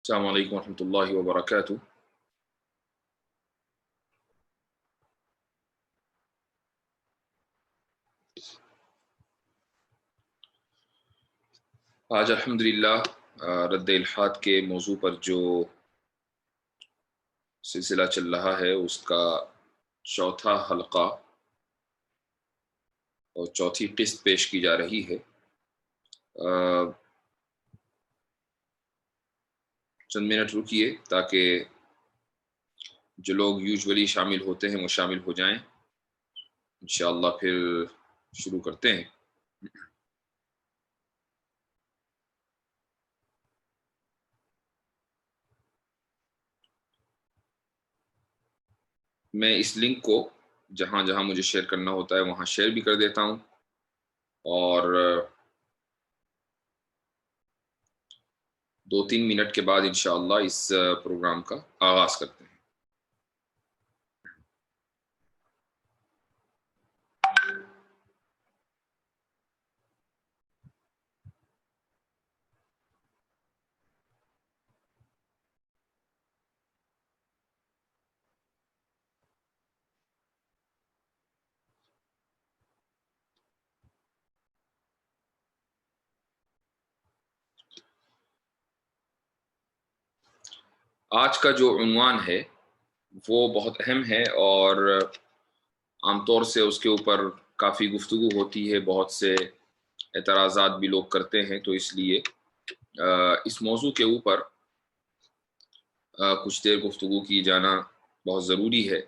السلام علیکم ورحمۃ اللہ وبرکاتہ۔ آج الحمدللہ رد الحاد کے موضوع پر جو سلسلہ چل رہا ہے اس کا چوتھا حلقہ اور چوتھی قسط پیش کی جا رہی ہے۔ چند منٹ رکیے تاکہ جو لوگ یوزولی شامل ہوتے ہیں وہ شامل ہو جائیں، انشاءاللہ پھر شروع کرتے ہیں۔ میں اس لنک کو جہاں جہاں مجھے شیئر کرنا ہوتا ہے وہاں شیئر بھی کر دیتا ہوں، اور 2-3 منٹ کے بعد انشاءاللہ اس پروگرام کا آغاز کرتے ہیں۔ آج کا جو عنوان ہے وہ بہت اہم ہے اور عام طور سے اس کے اوپر کافی گفتگو ہوتی ہے، بہت سے اعتراضات بھی لوگ کرتے ہیں، تو اس لیے اس موضوع کے اوپر کچھ دیر گفتگو کی جانا بہت ضروری ہے۔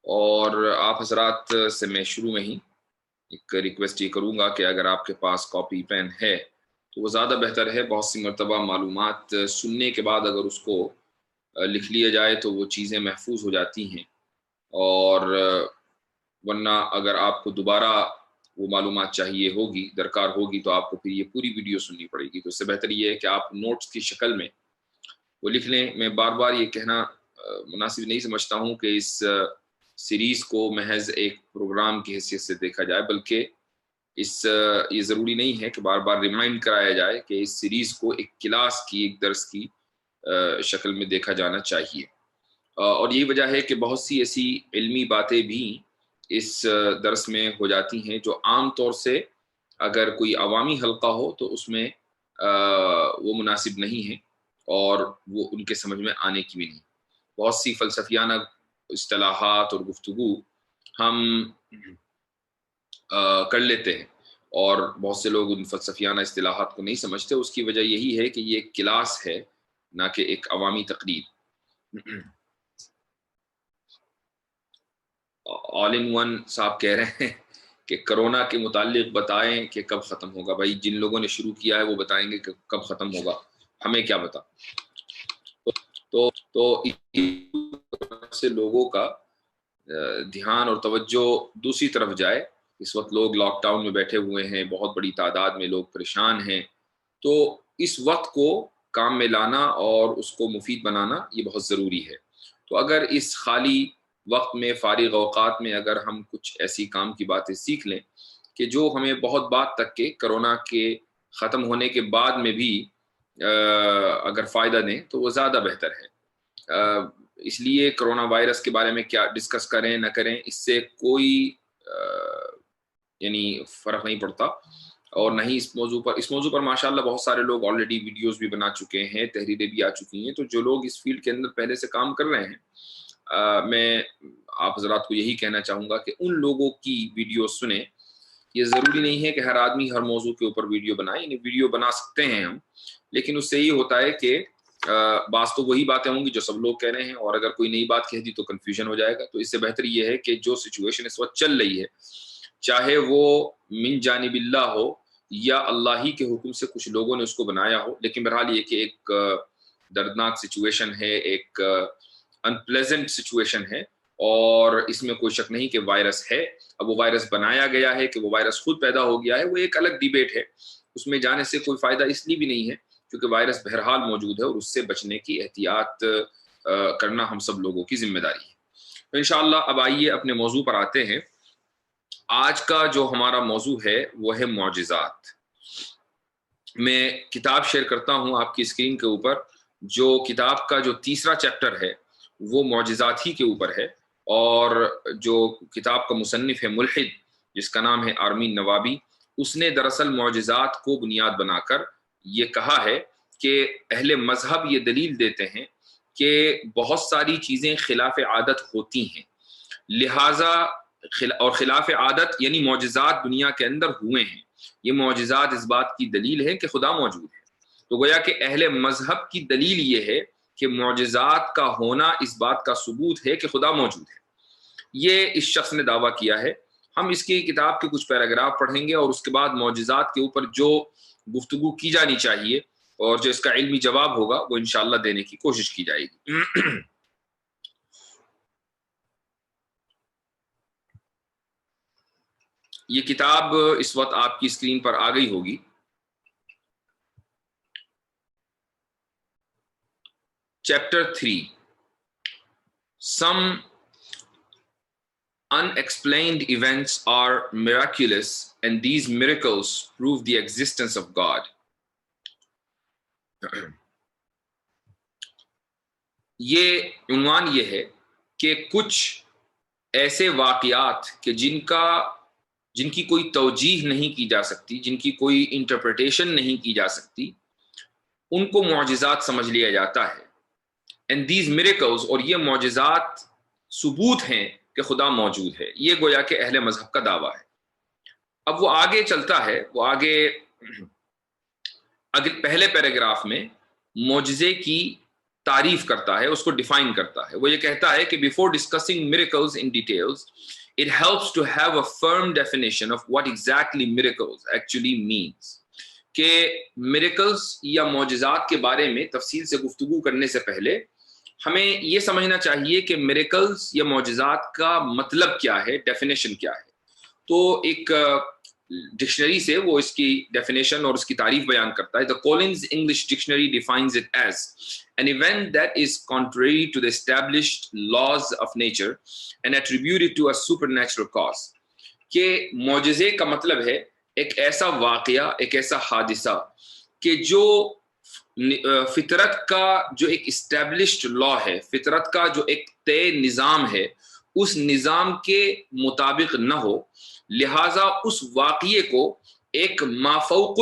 اور آپ حضرات سے میں شروع میں ہی ایک ریکویسٹ یہ کروں گا کہ اگر آپ کے پاس کاپی پین ہے تو وہ زیادہ بہتر ہے۔ بہت سی مرتبہ معلومات سننے کے بعد اگر اس کو لکھ لیا جائے تو وہ چیزیں محفوظ ہو جاتی ہیں، اور ورنہ اگر آپ کو دوبارہ وہ معلومات چاہیے ہوگی، درکار ہوگی، تو آپ کو پھر یہ پوری ویڈیو سننی پڑے گی۔ تو اس سے بہتر یہ ہے کہ آپ نوٹس کی شکل میں وہ لکھ لیں۔ میں بار بار یہ کہنا مناسب نہیں سمجھتا ہوں کہ اس سیریز کو محض ایک پروگرام کی حیثیت سے دیکھا جائے، بلکہ یہ ضروری نہیں ہے کہ بار بار ریمائنڈ کرایا جائے کہ اس سیریز کو ایک کلاس کی، ایک درس کی شکل میں دیکھا جانا چاہیے۔ اور یہی وجہ ہے کہ بہت سی ایسی علمی باتیں بھی اس درس میں ہو جاتی ہیں جو عام طور سے اگر کوئی عوامی حلقہ ہو تو اس میں وہ مناسب نہیں ہے اور وہ ان کے سمجھ میں آنے کی بھی نہیں۔ بہت سی فلسفیانہ اصطلاحات اور گفتگو ہم کر لیتے ہیں اور بہت سے لوگ ان فلسفیانہ اصطلاحات کو نہیں سمجھتے۔ اس کی وجہ یہی ہے کہ یہ ایک کلاس ہے، نہ کہ ایک عوامی تقریر۔ آل ان ون صاحب کہہ رہے ہیں کہ کرونا کے متعلق بتائیں کہ کب ختم ہوگا۔ بھائی جن لوگوں نے شروع کیا ہے وہ بتائیں گے کہ کب ختم ہوگا، ہمیں کیا بتا۔ تو سے لوگوں کا دھیان اور توجہ دوسری طرف جائے۔ اس وقت لوگ لاک ڈاؤن میں بیٹھے ہوئے ہیں، بہت بڑی تعداد میں لوگ پریشان ہیں، تو اس وقت کو کام میں لانا اور اس کو مفید بنانا یہ بہت ضروری ہے۔ تو اگر اس خالی وقت میں، فارغ اوقات میں اگر ہم کچھ ایسی کام کی باتیں سیکھ لیں کہ جو ہمیں بہت بعد تک کے کرونا کے ختم ہونے کے بعد میں بھی اگر فائدہ دیں تو وہ زیادہ بہتر ہے۔ اس لیے کرونا وائرس کے بارے میں کیا ڈسکس کریں نہ کریں اس سے کوئی یعنی فرق نہیں پڑتا، اور نہ ہی اس موضوع پر ماشاءاللہ بہت سارے لوگ آلریڈی ویڈیوز بھی بنا چکے ہیں، تحریریں بھی آ چکی ہیں۔ تو جو لوگ اس فیلڈ کے اندر پہلے سے کام کر رہے ہیں، میں آپ حضرات کو یہی کہنا چاہوں گا کہ ان لوگوں کی ویڈیو سنیں۔ یہ ضروری نہیں ہے کہ ہر آدمی ہر موضوع کے اوپر ویڈیو بنائے، یعنی ویڈیو بنا سکتے ہیں ہم، لیکن اس سے یہ ہوتا ہے کہ بعض تو وہی باتیں ہوں گی جو سب لوگ کہہ رہے ہیں، اور اگر کوئی نئی بات کہہ دی تو کنفیوژن ہو جائے گا۔ تو اس سے بہتر یہ ہے کہ جو سچویشن اس وقت چل رہی ہے، چاہے وہ من جانب اللہ ہو یا اللہ ہی کے حکم سے کچھ لوگوں نے اس کو بنایا ہو، لیکن بہرحال یہ کہ ایک دردناک سچویشن ہے، ایک انپلیزنٹ سچویشن ہے، اور اس میں کوئی شک نہیں کہ وائرس ہے۔ اب وہ وائرس بنایا گیا ہے کہ وہ وائرس خود پیدا ہو گیا ہے، وہ ایک الگ ڈیبیٹ ہے، اس میں جانے سے کوئی فائدہ اس لیے بھی نہیں ہے کیونکہ وائرس بہرحال موجود ہے اور اس سے بچنے کی احتیاط کرنا ہم سب لوگوں کی ذمہ داری ہے۔ تو انشاءاللہ اب آئیے اپنے موضوع پر آتے ہیں۔ آج کا جو ہمارا موضوع ہے وہ ہے معجزات۔ میں کتاب شیئر کرتا ہوں آپ کی اسکرین کے اوپر، جو کتاب کا جو تیسرا چیپٹر ہے وہ معجزات ہی کے اوپر ہے، اور جو کتاب کا مصنف ہے ملحد جس کا نام ہے آرمین نوابی، اس نے دراصل معجزات کو بنیاد بنا کر یہ کہا ہے کہ اہل مذہب یہ دلیل دیتے ہیں کہ بہت ساری چیزیں خلاف عادت ہوتی ہیں، لہٰذا اور خلاف عادت یعنی معجزات دنیا کے اندر ہوئے ہیں، یہ معجزات اس بات کی دلیل ہے کہ خدا موجود ہے۔ تو گویا کہ اہل مذہب کی دلیل یہ ہے کہ معجزات کا ہونا اس بات کا ثبوت ہے کہ خدا موجود ہے۔ یہ اس شخص نے دعویٰ کیا ہے۔ ہم اس کی کتاب کے کچھ پیراگراف پڑھیں گے اور اس کے بعد معجزات کے اوپر جو گفتگو کی جانی چاہیے اور جو اس کا علمی جواب ہوگا وہ انشاءاللہ دینے کی کوشش کی جائے گی۔ یہ کتاب اس وقت آپ کی اسکرین پر آ گئی ہوگی۔ Chapter 3 Some unexplained events are miraculous and these miracles prove the existence of God. یہ عنوان یہ ہے کہ کچھ ایسے واقعات کہ جن کی کوئی توجیہ نہیں کی جا سکتی، جن کی کوئی انٹرپریٹیشن نہیں کی جا سکتی، ان کو معجزات سمجھ لیا جاتا ہے۔ And these miracles، اور یہ معجزات ثبوت ہیں کہ خدا موجود ہے۔ یہ گویا کہ اہل مذہب کا دعویٰ ہے۔ اب وہ آگے چلتا ہے، وہ آگے پہلے پیراگراف میں معجزے کی تعریف کرتا ہے، اس کو ڈیفائن کرتا ہے۔ وہ یہ کہتا ہے کہ before discussing miracles in details, it helps to have a firm definition of what exactly miracles actually means. کہ miracles یا معجزات کے بارے میں تفصیل سے گفتگو کرنے سے پہلے ہمیں یہ سمجھنا چاہیے کہ میریکلز یا معجزات کا مطلب کیا ہے، ڈیفینیشن کیا ہے۔ تو ایک ڈکشنری سے وہ اس کی ڈیفینیشن اور اس کی تعریف بیان کرتا ہے۔ The Collins English Dictionary defines it as an event that is contrary to the established laws of nature and attributed to a supernatural cause. کہ معجزے کا مطلب ہے ایک ایسا واقعہ، ایک ایسا حادثہ کہ جو فطرت کا جو ایک اسٹیبلشڈ لا ہے، فطرت کا جو ایک طے نظام ہے، اس نظام کے مطابق نہ ہو، لہٰذا اس واقعے کو ایک مافوق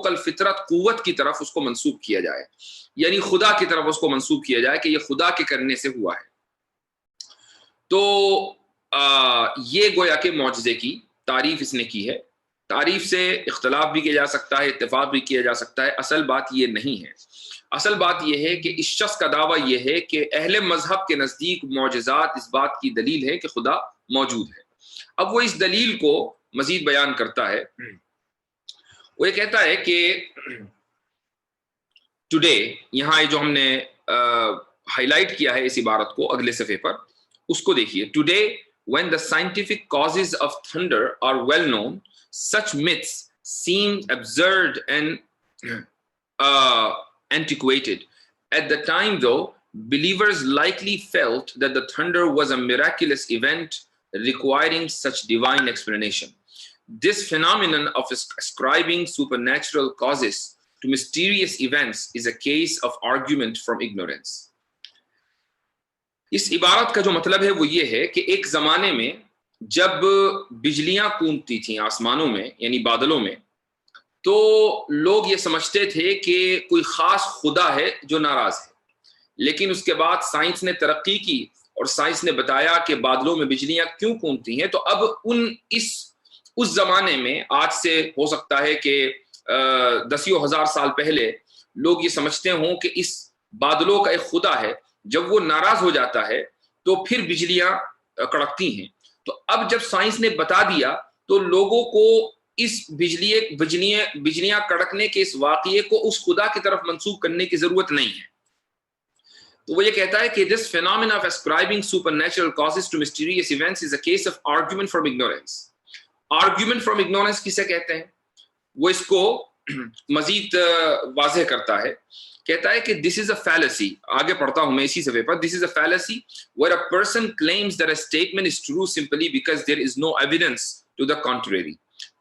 الفطرت قوت کی طرف اس کو منسوب کیا جائے، یعنی خدا کی طرف اس کو منسوب کیا جائے کہ یہ خدا کے کرنے سے ہوا ہے۔ تو یہ گویا کہ معجزے کی تعریف اس نے کی ہے۔ تعریف سے اختلاف بھی کیا جا سکتا ہے، اتفاق بھی کیا جا سکتا ہے، اصل بات یہ نہیں ہے۔ اصل بات یہ ہے کہ اس شخص کا دعویٰ یہ ہے کہ اہل مذہب کے نزدیک معجزات اس بات کی دلیل ہے کہ خدا موجود ہے۔ اب وہ اس دلیل کو مزید بیان کرتا ہے۔ وہ یہ کہتا ہے کہ ٹوڈے، یہاں جو ہم نے ہائی لائٹ کیا ہے اس عبارت کو اگلے صفحے پر، اس کو دیکھیے۔ Today when the scientific causes of thunder are well known, such myths seem absurd and antiquated. At the time, though, believers likely felt that the thunder was a miraculous event requiring such divine explanation. This phenomenon of ascribing supernatural causes to mysterious events is a case of argument from ignorance. اس عبارت کا جو مطلب ہے وہ یہ ہے کہ ایک زمانے میں جب بجلیاں کونپتی تھیں آسمانوں میں یعنی بادلوں میں، تو لوگ یہ سمجھتے تھے کہ کوئی خاص خدا ہے جو ناراض ہے۔ لیکن اس کے بعد سائنس نے ترقی کی اور سائنس نے بتایا کہ بادلوں میں بجلیاں کیوں کونپتی ہیں۔ تو اب اس زمانے میں، آج سے ہو سکتا ہے کہ 10,000 ہزار سال پہلے، لوگ یہ سمجھتے ہوں کہ اس بادلوں کا ایک خدا ہے، جب وہ ناراض ہو جاتا ہے تو پھر بجلیاں کڑکتی ہیں۔ تو اب جب سائنس نے بتا دیا تو لوگوں کو اس بجلیاں کڑکنے کے اس واقعے کو اس خدا کی طرف منسوب کرنے کی ضرورت نہیں ہے۔ تو وہ یہ کہتا ہے کہ this phenomenon of ascribing supernatural causes to mysterious events is a case of argument from ignorance. Argument from ignorance کسے کہتے ہیں؟ وہ اس کو مزید واضح کرتا ہے، کہتا ہے کہ this is a fallacy. آگے پڑھتا ہوں میں اسی صفحے پر۔ This is a fallacy where a person claims that a statement is true simply because there is no evidence to the contrary.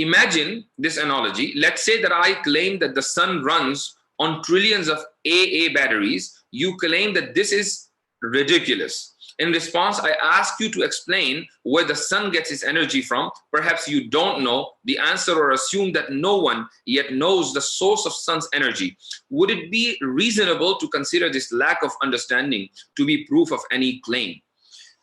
Imagine this analogy. Let's say that I claim that the sun runs on trillions of AA batteries. You claim that this is ridiculous. In response, I ask you to explain where the sun gets its energy from. Perhaps you don't know the answer or assume that no one yet knows the source of sun's energy. Would it be reasonable to consider this lack of understanding to be proof of any claim?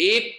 1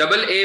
AA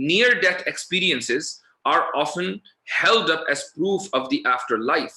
near death experiences are often held up as proof of the afterlife.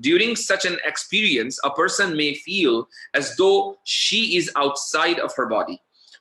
during such an experience a person may feel as though she is outside of her body.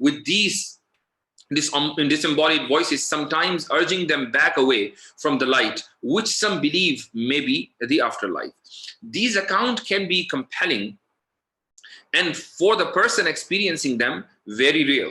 With these disembodied voices sometimes urging them back away from the light, which some believe may be the afterlife. These accounts can be compelling and for the person experiencing them very real.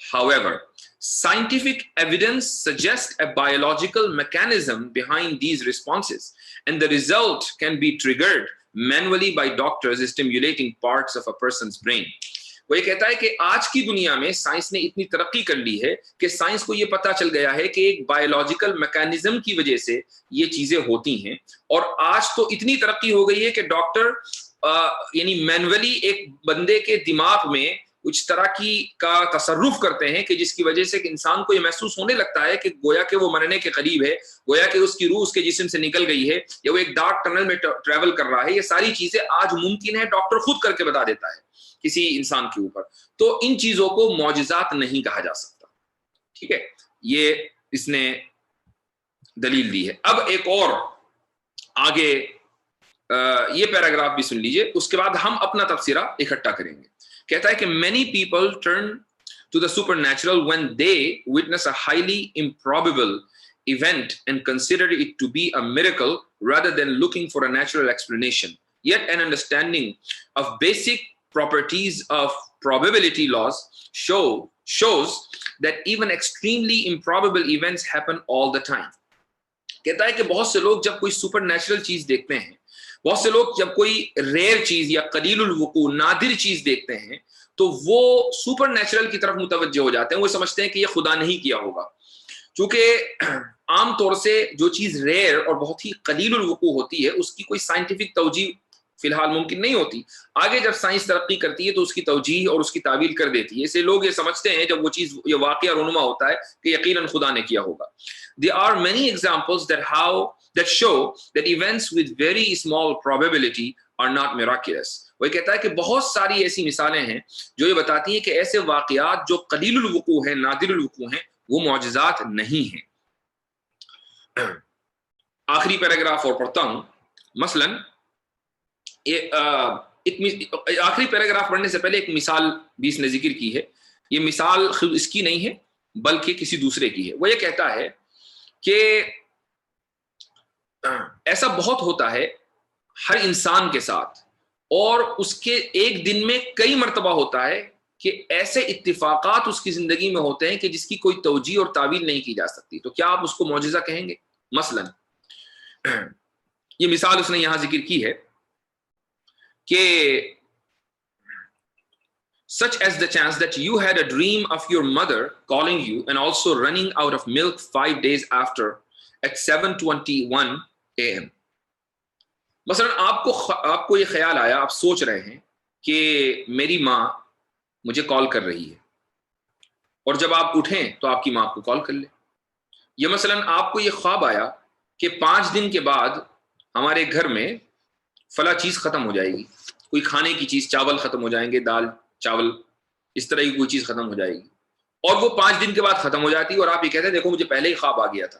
However, scientific evidence suggests a biological mechanism behind these responses, and the result can be triggered manually by doctors stimulating parts of a person's brain. وہ یہ کہتا ہے کہ آج کی دنیا میں science نے اتنی ترقی کر لی ہے کہ سائنس کو یہ پتہ چل گیا ہے کہ ایک بایولوجیکل میکانزم کی وجہ سے یہ چیزیں ہوتی ہیں، اور آج تو اتنی ترقی ہو گئی ہے کہ ڈاکٹر یعنی مینولی ایک بندے کے دماغ میں کچھ طرح کا تصرف کرتے ہیں کہ جس کی وجہ سے کہ انسان کو یہ محسوس ہونے لگتا ہے کہ گویا کہ وہ مرنے کے قریب ہے، گویا کہ اس کی روح اس کے جسم سے نکل گئی ہے، یا وہ ایک ڈارک ٹنل میں ٹریول کر رہا ہے۔ یہ ساری چیزیں آج ممکن ہے، ڈاکٹر خود کر کے بتا دیتا ہے کسی انسان کے اوپر۔ تو ان چیزوں کو معجزات نہیں کہا جا سکتا، ٹھیک ہے، یہ اس نے دلیل دی ہے۔ اب ایک اور آگے یہ پیراگراف بھی سن لیجئے، اس کے بعد ہم اپنا تبصرہ اکٹھا کریں گے۔ کہتا ہے کہ many people turn to the supernatural when they witness a highly improbable event and consider it to be a miracle rather than looking for a natural explanation. Yet an understanding of basic properties of probability laws shows that even extremely improbable events happen all the time. کہتا ہے کہ بہت سے لوگ جب کوئی super natural چیز دیکھتے ہیں، بہت سے لوگ جب کوئی ریئر چیز یا قلیل الوقوع نادر چیز دیکھتے ہیں تو وہ سپر نیچرل کی طرف متوجہ ہو جاتے ہیں، وہ سمجھتے ہیں کہ یہ خدا نہیں کیا ہوگا، چونکہ عام طور سے جو چیز ریئر اور بہت ہی قلیل الوقوع ہوتی ہے اس کی کوئی سائنٹیفک توجیہ فی الحال ممکن نہیں ہوتی۔ آگے جب سائنس ترقی کرتی ہے تو اس کی توجیہ اور اس کی تعویل کر دیتی ہے، اسے لوگ یہ سمجھتے ہیں جب وہ چیز یہ واقعہ رونما ہوتا ہے کہ یقیناً خدا نے کیا ہوگا۔ There are many examples that show that events with very small probability are not miraculous. وہ کہتا ہے کہ بہت ساری ایسی مثالیں ہیں جو یہ بتاتی ہیں کہ ایسے واقعات جو قلیل الوقوع ہیں، نادر الوقوع ہیں، وہ معجزات نہیں ہیں۔ آخری پیراگراف اور پڑھتا ہوں۔ مثلاً آخری پیراگراف پڑھنے سے پہلے ایک مثال بھی اس نے ذکر کی ہے۔ یہ مثال خود اس کی نہیں ہے بلکہ کسی دوسرے کی ہے۔ وہ یہ کہتا ہے کہ ایسا بہت ہوتا ہے ہر انسان کے ساتھ، اور اس کے ایک دن میں کئی مرتبہ ہوتا ہے کہ ایسے اتفاقات اس کی زندگی میں ہوتے ہیں کہ جس کی کوئی توجیہ اور تعویل نہیں کی جا سکتی۔ تو کیا آپ اس کو معجزہ کہیں گے؟ مثلا یہ مثال اس نے یہاں ذکر کی ہے کہ such as the chance that you had a dream of your mother calling you and also running out of milk 5 days after at 7:21 a.m. مثلا آپ کو یہ خیال آیا، آپ سوچ رہے ہیں کہ میری ماں مجھے کال کر رہی ہے، اور جب آپ اٹھیں تو آپ کی ماں کو کال کر لیں۔ یا مثلا آپ کو یہ خواب آیا کہ 5 دن کے بعد ہمارے گھر میں فلاں چیز ختم ہو جائے گی، کوئی کھانے کی چیز، چاول ختم ہو جائیں گے، دال چاول اس طرح کی کوئی چیز ختم ہو جائے گی، اور وہ 5 دن کے بعد ختم ہو جاتی ہے، اور آپ یہ کہتے ہیں دیکھو مجھے پہلے ہی خواب آ گیا تھا۔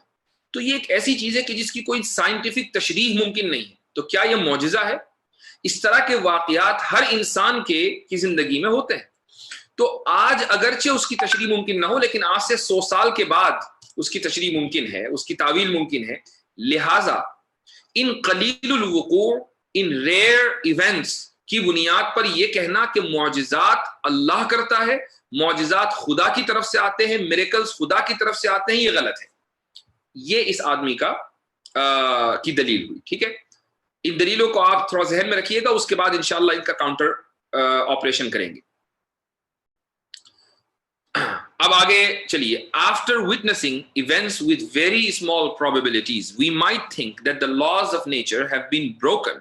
تو یہ ایک ایسی چیز ہے کہ جس کی کوئی سائنٹیفک تشریح ممکن نہیں ہے۔ تو کیا یہ معجزہ ہے؟ اس طرح کے واقعات ہر انسان کی زندگی میں ہوتے ہیں۔ تو آج اگرچہ اس کی تشریح ممکن نہ ہو، لیکن آج سے 100 سال کے بعد اس کی تشریح ممکن ہے، اس کی تعویل ممکن ہے۔ لہٰذا ان قلیل الوقوع، ان ریئر ایونٹس کی بنیاد پر یہ کہنا کہ معجزات اللہ کرتا ہے، معجزات خدا کی طرف سے آتے ہیں، میریکلز خدا کی طرف سے آتے ہیں، یہ غلط ہے۔ یہ اس آدمی کی دلیل ہوئی، ٹھیک ہے۔ ان دلیلوں کو آپ تھوڑا ذہن میں رکھیے گا، اس کے بعد انشاءاللہ ان کا کاؤنٹر آپریشن کریں گے۔ اب آگے چلیے۔ After witnessing events with very small probabilities, we might think that the laws of nature have been broken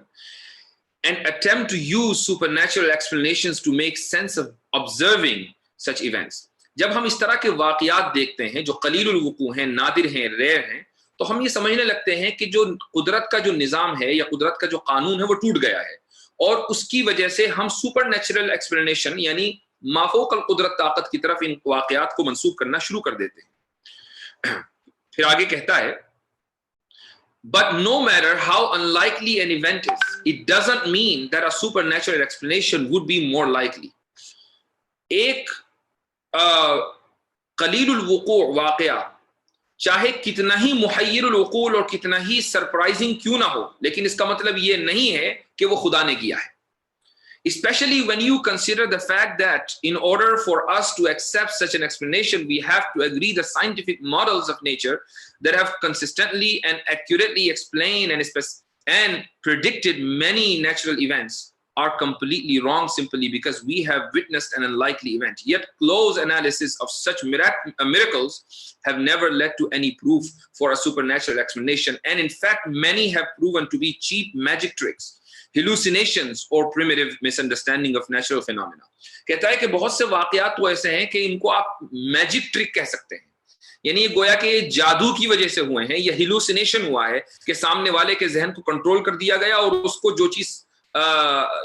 and attempt to use supernatural explanations to make sense of observing such events. جب ہم اس طرح کے واقعات دیکھتے ہیں جو قلیل الوقوع ہیں، نادر ہیں، ریئر ہیں، تو ہم یہ سمجھنے لگتے ہیں کہ جو قدرت کا جو نظام ہے یا قدرت کا جو قانون ہے وہ ٹوٹ گیا ہے، اور اس کی وجہ سے ہم سپر نیچرل ایکسپلینیشن یعنی مافوق القدرت طاقت کی طرف ان واقعات کو منسوب کرنا شروع کر دیتے ہیں۔ پھر آگے کہتا ہے But no matter how unlikely an event is, it doesn't mean that a supernatural explanation would be more likely. ایک قلیل الوقوع واقعہ چاہے کتنا ہی محیر العقول اور کتنا ہی سرپرائزنگ کیوں نہ ہو، لیکن اس کا مطلب یہ نہیں ہے کہ وہ خدا نے کیا ہے۔ Especially when you consider the fact that in order for us to accept such an explanation, we have to agree the scientific models of nature that have consistently and accurately explained and predicted many natural events are completely wrong simply because we have witnessed an unlikely event. Yet close analysis of such miracles have never led to any proof for a supernatural explanation, and in fact many have proven to be cheap magic tricks, hallucinations or primitive misunderstanding of natural phenomena. کہتا ہے کہ بہت سے واقعات تو ایسے ہیں کہ ان کو آپ میجک ٹرک کہہ سکتے ہیں، یعنی گویا کہ جادو کی وجہ سے ہوئے ہیں، یا ہیلوسینیشن ہوا ہے کہ سامنے والے کے ذہن کو کنٹرول کر دیا گیا اور اس کو جو چیز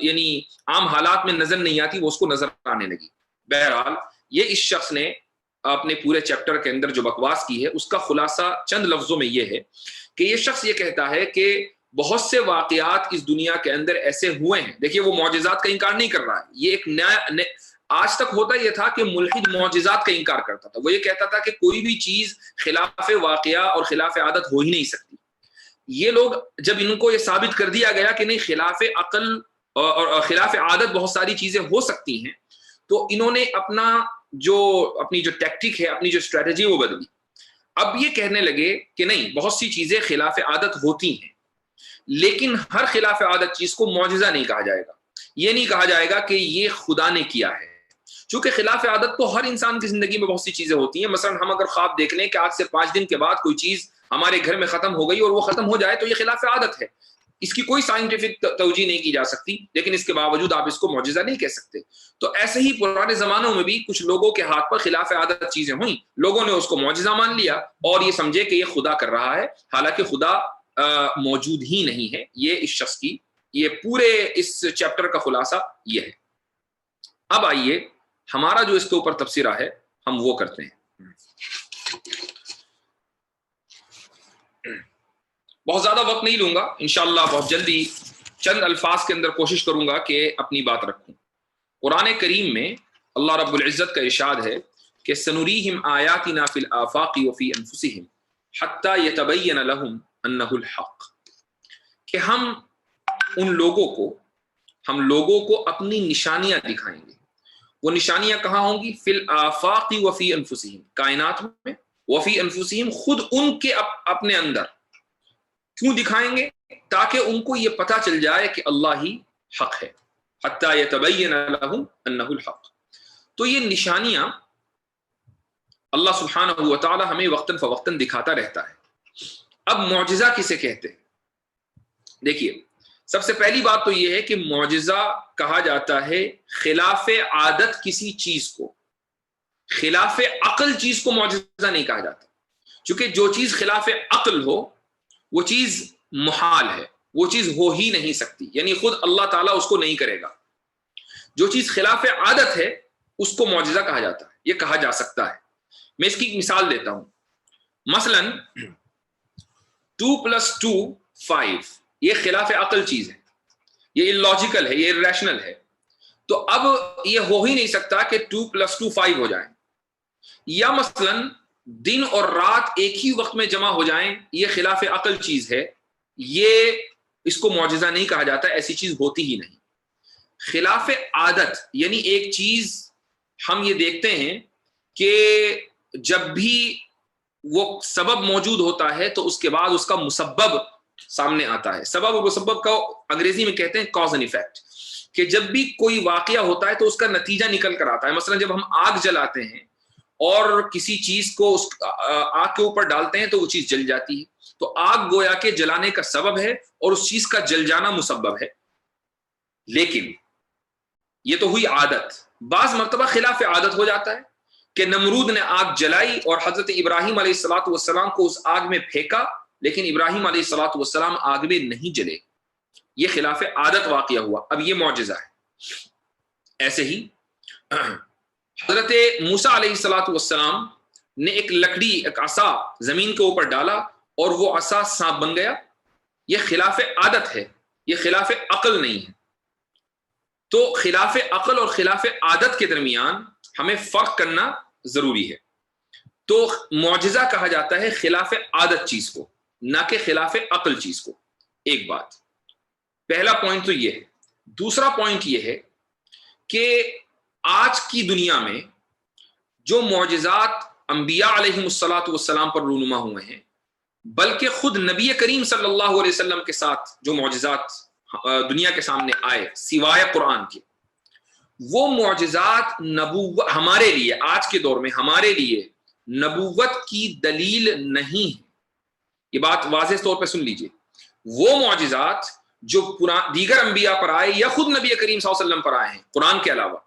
یعنی عام حالات میں نظر نہیں آتی وہ اس کو نظر آنے لگی. بہرحال یہ اس شخص نے اپنے پورے چیپٹر کے اندر جو بکواس کی ہے اس کا خلاصہ چند لفظوں میں یہ ہے کہ یہ شخص یہ کہتا ہے کہ بہت سے واقعات اس دنیا کے اندر ایسے ہوئے ہیں. دیکھیے وہ معجزات کا انکار نہیں کر رہا ہے، یہ ایک نیا آج تک ہوتا یہ تھا کہ ملحد معجزات کا انکار کرتا تھا، وہ یہ کہتا تھا کہ کوئی بھی چیز خلاف واقعہ اور خلاف عادت ہو ہی نہیں سکتی. یہ لوگ جب ان کو یہ ثابت کر دیا گیا کہ نہیں خلاف عقل اور خلاف عادت بہت ساری چیزیں ہو سکتی ہیں، تو انہوں نے اپنی جو ٹیکٹک ہے، اپنی جو اسٹریٹجی وہ بدلی. اب یہ کہنے لگے کہ نہیں بہت سی چیزیں خلاف عادت ہوتی ہیں، لیکن ہر خلاف عادت چیز کو معجزہ نہیں کہا جائے گا. یہ نہیں کہا جائے گا کہ یہ خدا نے کیا ہے، چونکہ خلاف عادت تو ہر انسان کی زندگی میں بہت سی چیزیں ہوتی ہیں. مثلا ہم اگر خواب دیکھ لیں کہ آج سے 5 دن کے بعد کوئی چیز ہمارے گھر میں ختم ہو گئی اور وہ ختم ہو جائے تو یہ خلاف عادت ہے، اس کی کوئی سائنٹیفک توجیہ نہیں کی جا سکتی، لیکن اس کے باوجود آپ اس کو معجزہ نہیں کہہ سکتے. تو ایسے ہی پرانے زمانوں میں بھی کچھ لوگوں کے ہاتھ پر خلاف عادت چیزیں ہوئیں، لوگوں نے اس کو معجزہ مان لیا اور یہ سمجھے کہ یہ خدا کر رہا ہے، حالانکہ خدا موجود ہی نہیں ہے. یہ اس شخص کی یہ پورے اس چیپٹر کا خلاصہ یہ ہے. اب آئیے ہمارا جو اس کے اوپر تبصرہ ہے ہم وہ کرتے ہیں. بہت زیادہ وقت نہیں لوں گا، انشاءاللہ بہت جلدی چند الفاظ کے اندر کوشش کروں گا کہ اپنی بات رکھوں. قرآن کریم میں اللہ رب العزت کا ارشاد ہے کہ سنریہم آیاتنا فی الآفاق وفی انفسہم حتی یتبین لہم انہ الحق، کہ ہم لوگوں کو اپنی نشانیاں دکھائیں گے. وہ نشانیاں کہاں ہوں گی؟ فی الآفاق وفی انفسہم، کائنات میں، وفی انفسہم خود ان کے اپنے اندر. کیوں دکھائیں گے؟ تاکہ ان کو یہ پتہ چل جائے کہ اللہ ہی حق ہے. حتی یتبین لہم انہ الحق. تو یہ نشانیاں اللہ سبحانہ و تعالی ہمیں وقتاً فوقتاً دکھاتا رہتا ہے. اب معجزہ کسے کہتے ہیں؟ دیکھیے سب سے پہلی بات تو یہ ہے کہ معجزہ کہا جاتا ہے خلاف عادت کسی چیز کو. خلاف عقل چیز کو معجزہ نہیں کہا جاتا، چونکہ جو چیز خلاف عقل ہو وہ چیز محال ہے، وہ چیز ہو ہی نہیں سکتی، یعنی خود اللہ تعالیٰ اس کو نہیں کرے گا. جو چیز خلاف عادت ہے اس کو معجزہ کہا جاتا ہے، یہ کہا جا سکتا ہے. میں اس کی ایک مثال دیتا ہوں. مثلا 2 + 2 5، یہ خلاف عقل چیز ہے، یہ illogical ہے، یہ irrational ہے. تو اب یہ ہو ہی نہیں سکتا کہ 2 + 2 5 ہو جائیں. یا مثلا دن اور رات ایک ہی وقت میں جمع ہو جائیں، یہ خلاف عقل چیز ہے، یہ اس کو معجزہ نہیں کہا جاتا، ایسی چیز ہوتی ہی نہیں. خلاف عادت یعنی ایک چیز ہم یہ دیکھتے ہیں کہ جب بھی وہ سبب موجود ہوتا ہے تو اس کے بعد اس کا مسبب سامنے آتا ہے. سبب اور مسبب کا انگریزی میں کہتے ہیں کاز اینڈ ایفیکٹ، کہ جب بھی کوئی واقعہ ہوتا ہے تو اس کا نتیجہ نکل کر آتا ہے. مثلا جب ہم آگ جلاتے ہیں اور کسی چیز کو اس آگ کے اوپر ڈالتے ہیں تو وہ چیز جل جاتی ہے، تو آگ گویا کہ جلانے کا سبب ہے اور اس چیز کا جل جانا مسبب ہے. لیکن یہ تو ہوئی عادت. بعض مرتبہ خلاف عادت ہو جاتا ہے کہ نمرود نے آگ جلائی اور حضرت ابراہیم علیہ الصلوۃ والسلام کو اس آگ میں پھینکا، لیکن ابراہیم علیہ الصلوۃ والسلام آگ میں نہیں جلے. یہ خلاف عادت واقعہ ہوا، اب یہ معجزہ ہے. ایسے ہی حضرت موسیٰ علیہ الصلوۃ والسلام نے ایک لکڑی، ایک عصا زمین کے اوپر ڈالا اور وہ عصا سانپ بن گیا. یہ خلاف عادت ہے، یہ خلاف عقل نہیں ہے. تو خلاف عقل اور خلاف عادت کے درمیان ہمیں فرق کرنا ضروری ہے. تو معجزہ کہا جاتا ہے خلاف عادت چیز کو، نہ کہ خلاف عقل چیز کو. ایک بات، پہلا پوائنٹ تو یہ ہے. دوسرا پوائنٹ یہ ہے کہ آج کی دنیا میں جو معجزات انبیاء علیہم الصلاۃ والسلام پر رونما ہوئے ہیں، بلکہ خود نبی کریم صلی اللہ علیہ وسلم کے ساتھ جو معجزات دنیا کے سامنے آئے سوائے قرآن کے، وہ معجزات نبوت ہمارے لیے آج کے دور میں ہمارے لیے نبوت کی دلیل نہیں ہے۔ یہ بات واضح طور پہ سن لیجئے، وہ معجزات جو دیگر انبیاء پر آئے یا خود نبی کریم صلی اللہ علیہ وسلم پر آئے ہیں قرآن کے علاوہ،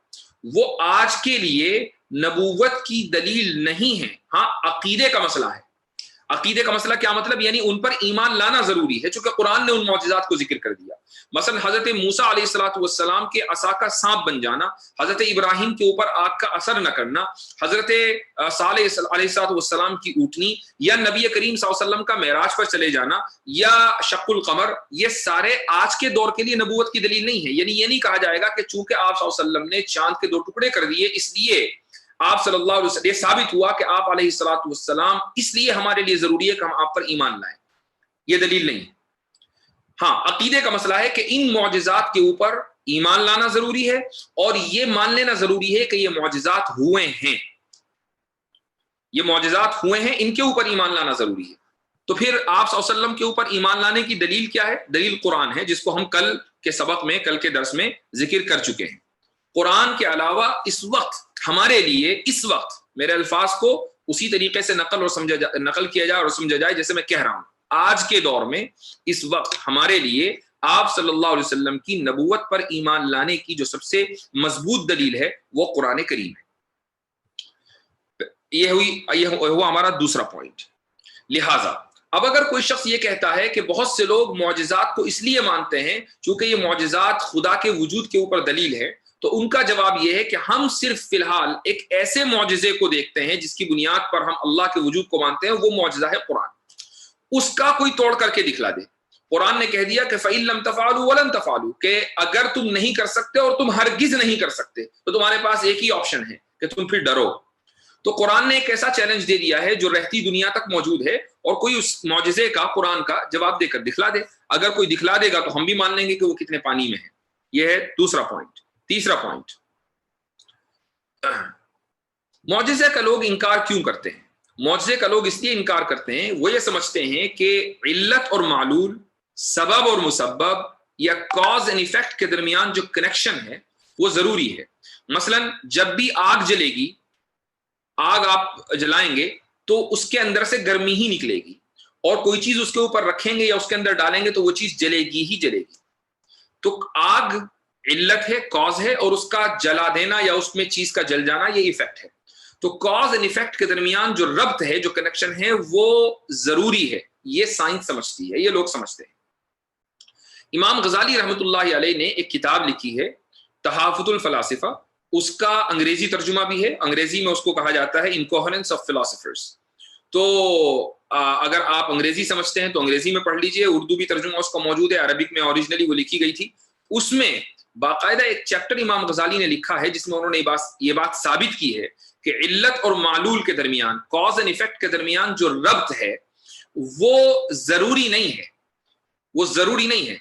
وہ آج کے لیے نبوت کی دلیل نہیں ہے۔ ہاں عقیدے کا مسئلہ ہے۔ عقیدے کا مسئلہ کیا مطلب؟ یعنی ان پر ایمان لانا ضروری ہے چونکہ قرآن نے ان معجزات کو ذکر کر دیا۔ مثلا حضرت موسیٰ علیہ السلام کے عصا کا سانپ بن جانا، حضرت ابراہیم کے اوپر آگ کا اثر نہ کرنا، حضرت صالح علیہ السلام کی اونٹنی، یا نبی کریم صلی اللہ علیہ وسلم کا معراج پر چلے جانا، یا شق القمر، یہ سارے آج کے دور کے لیے نبوت کی دلیل نہیں ہے۔ یعنی یہ نہیں کہا جائے گا کہ چونکہ آپ صلی اللہ علیہ وسلم نے چاند کے 2 ٹکڑے کر دیے اس لیے آپ صلی اللہ علیہ وسلم یہ ثابت ہوا کہ آپ علیہ السلام اس لیے ہمارے لیے ضروری ہے کہ ہم آپ پر ایمان لائیں، یہ دلیل نہیں۔ ہاں عقیدے کا مسئلہ ہے کہ ان معجزات کے اوپر ایمان لانا ضروری ہے اور یہ مان لینا ضروری ہے کہ یہ معجزات ہوئے ہیں، یہ معجزات ہوئے ہیں، ان کے اوپر ایمان لانا ضروری ہے۔ تو پھر آپ صلی اللہ علیہ وسلم کے اوپر ایمان لانے کی دلیل کیا ہے؟ دلیل قرآن ہے، جس کو ہم کل کے سبق میں کل کے درس میں ذکر کر چکے ہیں۔ قرآن کے علاوہ اس وقت ہمارے لیے، اس وقت میرے الفاظ کو اسی طریقے سے نقل کیا جائے اور سمجھا جائے جیسے میں کہہ رہا ہوں، آج کے دور میں اس وقت ہمارے لیے آپ صلی اللہ علیہ وسلم کی نبوت پر ایمان لانے کی جو سب سے مضبوط دلیل ہے وہ قرآن کریم ہے۔ یہ ہوا ہمارا دوسرا پوائنٹ۔ لہٰذا اب اگر کوئی شخص یہ کہتا ہے کہ بہت سے لوگ معجزات کو اس لیے مانتے ہیں چونکہ یہ معجزات خدا کے وجود کے اوپر دلیل ہے، تو ان کا جواب یہ ہے کہ ہم صرف فی الحال ایک ایسے معجزے کو دیکھتے ہیں جس کی بنیاد پر ہم اللہ کے وجود کو مانتے ہیں، وہ معجزہ ہے قرآن۔ اس کا کوئی توڑ کر کے دکھلا دے۔ قرآن نے کہہ دیا کہ فَإِن لَمْ تَفْعَلُوا وَلَن تَفْعَلُوا، کہ اگر تم نہیں کر سکتے اور تم ہرگز نہیں کر سکتے تو تمہارے پاس ایک ہی آپشن ہے کہ تم پھر ڈرو۔ تو قرآن نے ایک ایسا چیلنج دے دیا ہے جو رہتی دنیا تک موجود ہے، اور کوئی اس معجزے کا قرآن کا جواب دے کر دکھلا دے۔ اگر کوئی دکھلا دے گا تو ہم بھی مان لیں گے کہ وہ کتنے پانی میں ہے۔ یہ ہے دوسرا پوائنٹ۔ تیسرا پوائنٹ، معجزے کا لوگ انکار کیوں کرتے ہیں؟ معجزے کا لوگ اس لیے انکار کرتے ہیں، وہ یہ سمجھتے ہیں کہ علت اور معلول، سبب اور مسبب، یا کاز اینڈ ایفیکٹ کے درمیان جو کنیکشن ہے وہ ضروری ہے۔ مثلا جب بھی آگ جلے گی، آگ آپ جلائیں گے تو اس کے اندر سے گرمی ہی نکلے گی، اور کوئی چیز اس کے اوپر رکھیں گے یا اس کے اندر ڈالیں گے تو وہ چیز جلے گی ہی جلے گی۔ تو آگ علت ہے، کاز ہے، اور اس کا جلا دینا یا اس میں چیز کا جل جانا یہ ایفیکٹ ہے۔ تو کاز اینڈ ایفیکٹ کے درمیان جو ربط ہے، جو کنیکشن ہے، وہ ضروری ہے۔ یہ سائنس سمجھتی ہے، یہ لوگ سمجھتے ہیں۔ امام غزالی رحمۃ اللہ علیہ نے ایک کتاب لکھی ہے تحافظ الفلاسفہ، اس کا انگریزی ترجمہ بھی ہے، انگریزی میں اس کو کہا جاتا ہے انکوہرنس آف فلاسفرز۔ تو اگر آپ انگریزی سمجھتے ہیں تو انگریزی میں پڑھ لیجئے، اردو بھی ترجمہ اس کا موجود ہے، عربک میں اوریجنلی وہ لکھی گئی تھی۔ اس میں باقاعدہ ایک چیپٹر امام غزالی نے لکھا ہے جس میں انہوں نے یہ بات ثابت کی ہے کہ علت اور معلول کے درمیان، کاز اینڈ ایفیکٹ کے درمیان جو ربط ہے وہ ضروری نہیں ہے، وہ ضروری نہیں ہے،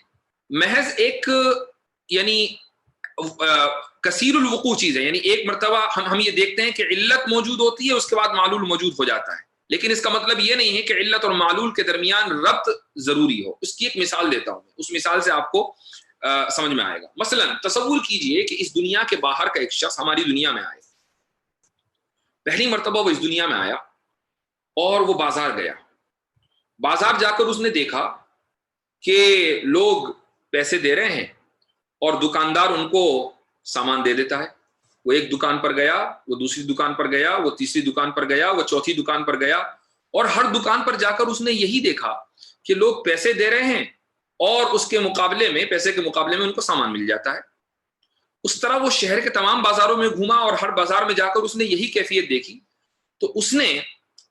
محض ایک یعنی کثیر الوقوع چیز ہے۔ یعنی ایک مرتبہ ہم یہ دیکھتے ہیں کہ علت موجود ہوتی ہے، اس کے بعد معلول موجود ہو جاتا ہے، لیکن اس کا مطلب یہ نہیں ہے کہ علت اور معلول کے درمیان ربط ضروری ہو۔ اس کی ایک مثال دیتا ہوں، اس مثال سے آپ کو سمجھ میں آئے گا۔ مثلا تصور کیجئے کہ اس دنیا کے باہر کا ایک شخص ہماری دنیا میں آئے، پہلی مرتبہ وہ اس دنیا میں آیا اور وہ بازار گیا۔ بازار جا کر اس نے دیکھا کہ لوگ پیسے دے رہے ہیں اور دکاندار ان کو سامان دے دیتا ہے۔ وہ ایک دکان پر گیا، وہ دوسری دکان پر گیا، وہ تیسری دکان پر گیا، وہ چوتھی دکان پر گیا، اور ہر دکان پر جا کر اس نے یہی دیکھا کہ لوگ پیسے دے رہے ہیں اور اس کے مقابلے میں، پیسے کے مقابلے میں ان کو سامان مل جاتا ہے۔ اس طرح وہ شہر کے تمام بازاروں میں گھوما اور ہر بازار میں جا کر اس نے یہی کیفیت دیکھی۔ تو اس نے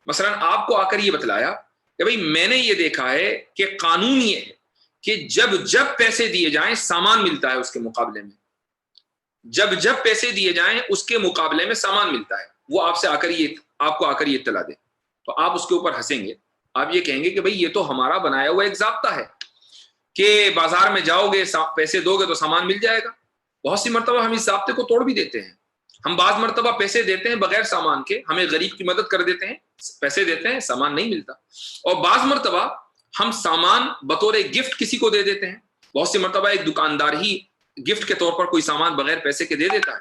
مثلا آپ کو آ کر یہ بتلایا کہ بھئی میں نے یہ دیکھا ہے کہ قانون یہ ہے کہ جب پیسے دیے جائیں سامان ملتا ہے اس کے مقابلے میں، جب پیسے دیے جائیں اس کے مقابلے میں سامان ملتا ہے۔ وہ آپ کو آ کر یہ اطلاع دے تو آپ اس کے اوپر ہنسیں گے، آپ یہ کہیں گے کہ بھئی یہ تو ہمارا بنایا ہوا ایک ضابطہ ہے کہ بازار میں جاؤ گے، پیسے دو گے تو سامان مل جائے گا۔ بہت سی مرتبہ ہم اس ضابطے کو توڑ بھی دیتے ہیں۔ ہم بعض مرتبہ پیسے دیتے ہیں بغیر سامان کے، ہمیں غریب کی مدد کر دیتے ہیں، پیسے دیتے ہیں، سامان نہیں ملتا۔ اور بعض مرتبہ ہم سامان بطور گفٹ کسی کو دے دیتے ہیں، بہت سی مرتبہ ایک دکاندار ہی گفٹ کے طور پر کوئی سامان بغیر پیسے کے دے دیتا ہے.